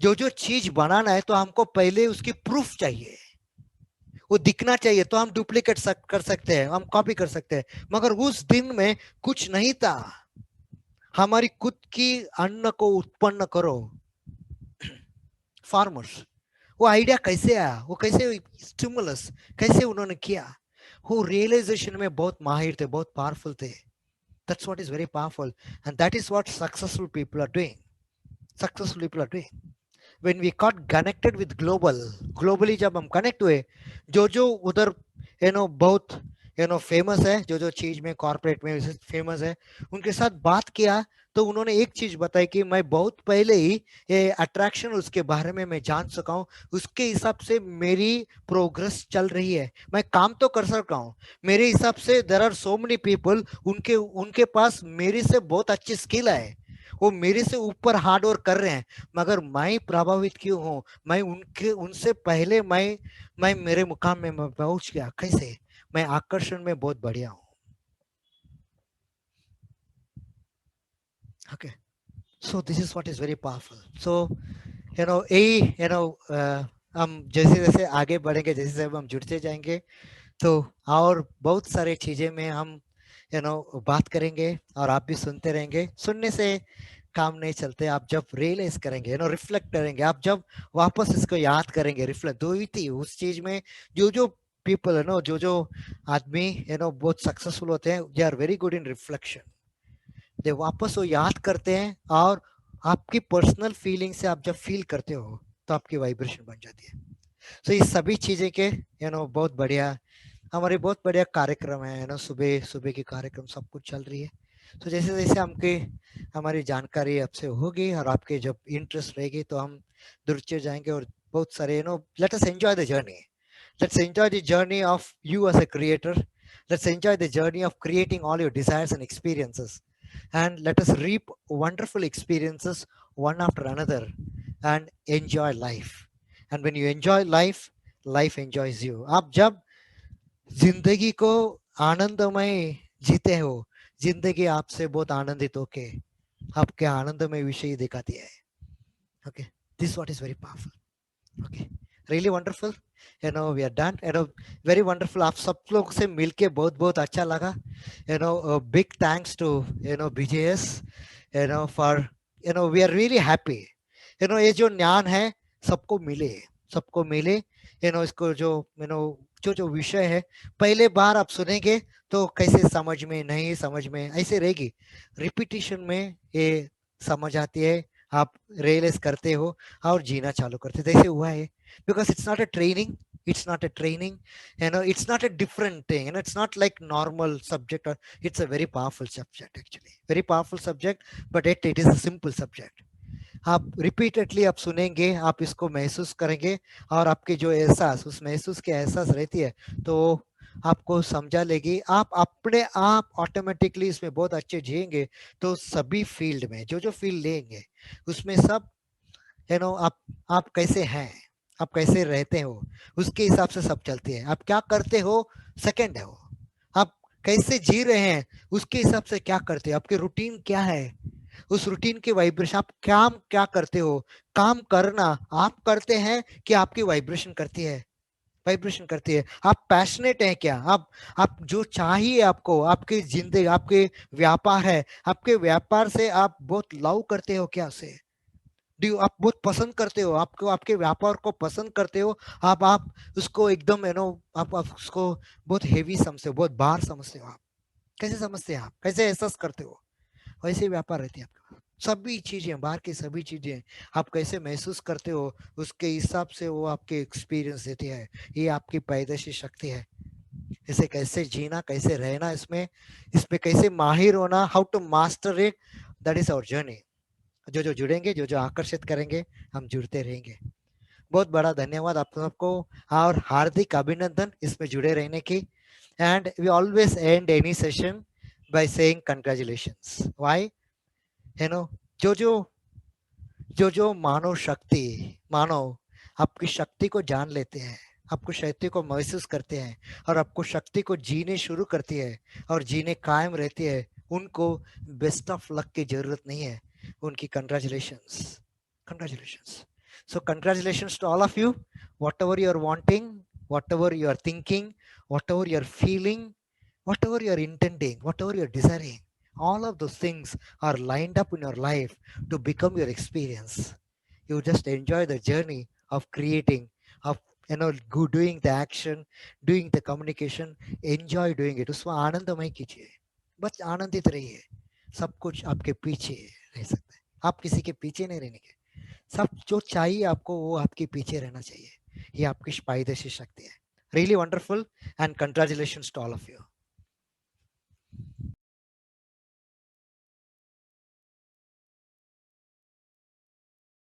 जो जो चीज बनाना है तो हमको पहले उसकी प्रूफ चाहिए, वो दिखना चाहिए, तो हम डुप्लीकेट कर सकते हैं, हम कॉपी कर सकते हैं। मगर उस दिन में कुछ नहीं था, हमारी खुद की अन्न को उत्पन्न करो। फार्मर्स, वो आइडिया कैसे आया, वो कैसे स्टिमुलस कैसे उन्होंने किया, वो रियलाइजेशन में बहुत माहिर थे, बहुत पावरफुल थे। That's what is very powerful, and that is what successful people are doing. Successful people are doing. When we got connected with globally जब हम कनेक्ट हुए, जो जो उधर बहुत फेमस है, जो जो चीज में कॉर्पोरेट में फेमस है, उनके साथ बात किया तो उन्होंने एक चीज बताई कि मैं बहुत पहले ही ये अट्रैक्शन उसके बारे में मैं जान सका हूँ, उसके हिसाब से मेरी प्रोग्रेस चल रही है, मैं काम तो कर सका हूँ, मेरे हिसाब से there are so many people, उनके उनके पास मेरे से बहुत अच्छी स्किल है, वो मेरे से ऊपर हार्ड वर्क कर रहे हैं, मगर मैं प्रभावित क्यों हूँ, मैं उनसे पहले मैं मेरे मुकाम में मैं पहुंच गया, कैसे, मैं आकर्षण में बहुत बढ़िया हूँ। Okay, so this is what is very powerful. So हम जैसे जैसे आगे बढ़ेंगे, जैसे जैसे हम जुड़ते जाएंगे, तो और बहुत सारे चीजें में हम बात करेंगे, और आप भी सुनते रहेंगे। सुनने से काम नहीं चलते, आप जब रियलाइज करेंगे, रिफ्लेक्ट करेंगे, आप जब वापस इसको याद करेंगे, रिफ्लेक्ट दो ही थी उस चीज में, जो जो पीपल जो जो आदमी बहुत सक्सेसफुल होते हैं, they are very good in reflection, they वापस वो याद करते हैं, और आपकी पर्सनल फीलिंग से आप जब फील करते हो तो आपकी वाइब्रेशन बन जाती है। तो ये सभी चीजें के बहुत बढ़िया, हमारे बहुत बढ़िया कार्यक्रम है, सुबह सुबह के कार्यक्रम सब कुछ चल रही है। तो जैसे जैसे हमारी जानकारी आपसे होगी और आपके जब इंटरेस्ट रहेगी, तो हम जुड़ते जाएंगे, और बहुत सारे let us enjoy the journey, let's enjoy the journey of you as a creator, let's enjoy the journey of creating all your desires and experiences, and let us reap wonderful experiences one after another, and enjoy life. And when you enjoy life, life enjoys you. आप जब जिंदगी को आनंदमय जीते हो, जिंदगी आपसे बहुत आनंदित होके आपके आनंदमय विषय दिखाती है। Okay, this is what is very powerful. Okay, really wonderful. We are done. Very wonderful. आप सब लोग से मिलके बहुत बहुत अच्छा लगा. Big thanks to BJS. For we are really happy. ये जो ज्ञान है सबको मिले. इसको जो जो जो विषय है, पहले बार आप सुनेंगे तो कैसे समझ में नहीं समझ में ऐसे रहेगी, रिपीटिशन में ये समझ आती है, आप रियलाइज करते हो और जीना चालू करते, जैसे हुआ है, because it's not a training, it's not a training, it's not a different thing, it's not like normal subject, or it's a very powerful subject, actually very powerful subject, but it is a simple subject. आप repeatedly आप सुनेंगे, आप इसको महसूस करेंगे और आपके जो एहसास, उस महसूस के एहसास रहती है तो आपको समझा लेगी, आप अपने आप ऑटोमेटिकली इसमें बहुत अच्छे जिएंगे। तो सभी फील्ड में जो जो फील्ड लेंगे उसमें सब आप कैसे हैं, आप कैसे रहते हो, उसके हिसाब से सब चलती है। आप क्या करते हो सेकंड है वो, आप कैसे जी रहे हैं उसके हिसाब से क्या करते हो, आपके रूटीन क्या है, उस रूटीन के वाइब्रेशन, आप काम क्या करते हो, काम करना आप करते हैं कि आपकी वाइब्रेशन करती है, वाइब्रेशन करती है। आप पैशनेट हैं क्या, आप जो चाहिए आपको, आपकी जिंदगी, आपके व्यापार है, आपके व्यापार से आप बहुत लव करते हो क्या उसे, डू आप बहुत पसंद करते हो, आपको आपके व्यापार को पसंद करते हो, आप उसको एकदम आप उसको बहुत हेवी समझते हो, बहुत बार समझते हो। आप कैसे समझते हैं, आप कैसे एहसास करते हो, वैसे व्यापार रहती है आपका। सभी चीजें, बाहर की सभी चीजें आप कैसे महसूस करते हो उसके हिसाब से वो आपके एक्सपीरियंस देती है। ये आपकी पैदाइशी शक्ति है। इसे कैसे जीना, कैसे रहना, इसमें कैसे माहिर होना, how to master it, that is our journey. जो जो जुड़ेंगे, जो जो आकर्षित करेंगे, हम जुड़ते रहेंगे। बहुत बड़ा धन्यवाद आप सबको और हार्दिक अभिनंदन इसमें जुड़े रहने की। And we always end any session by saying congratulations. Why, you know जो जो जो जो मानव शक्ति, मानव आपकी शक्ति को जान लेते हैं, आपको शक्ति को महसूस करते हैं और आपको शक्ति को जीने शुरू करती है और जीने कायम रहती है, उनको बेस्ट ऑफ लक की जरूरत नहीं है, उनकी congratulations, congratulations. So congratulations to all of you. Whatever you are wanting, whatever you are thinking, whatever you are feeling, whatever you are intending, whatever you are desiring, all of those things are lined up in your life to become your experience. You just enjoy the journey of creating, of doing the action, doing the communication, enjoy doing it, उसमें आनंदमय कीजिए, बस आनंदित रहिए। सब कुछ आपके पीछे रह सकता है, आप किसी के पीछे नहीं रहने के, सब जो चाहिए आपको वो आपके पीछे रहना चाहिए। ये आपकी पारदर्शी शक्ति है। Really wonderful and congratulations to all of you.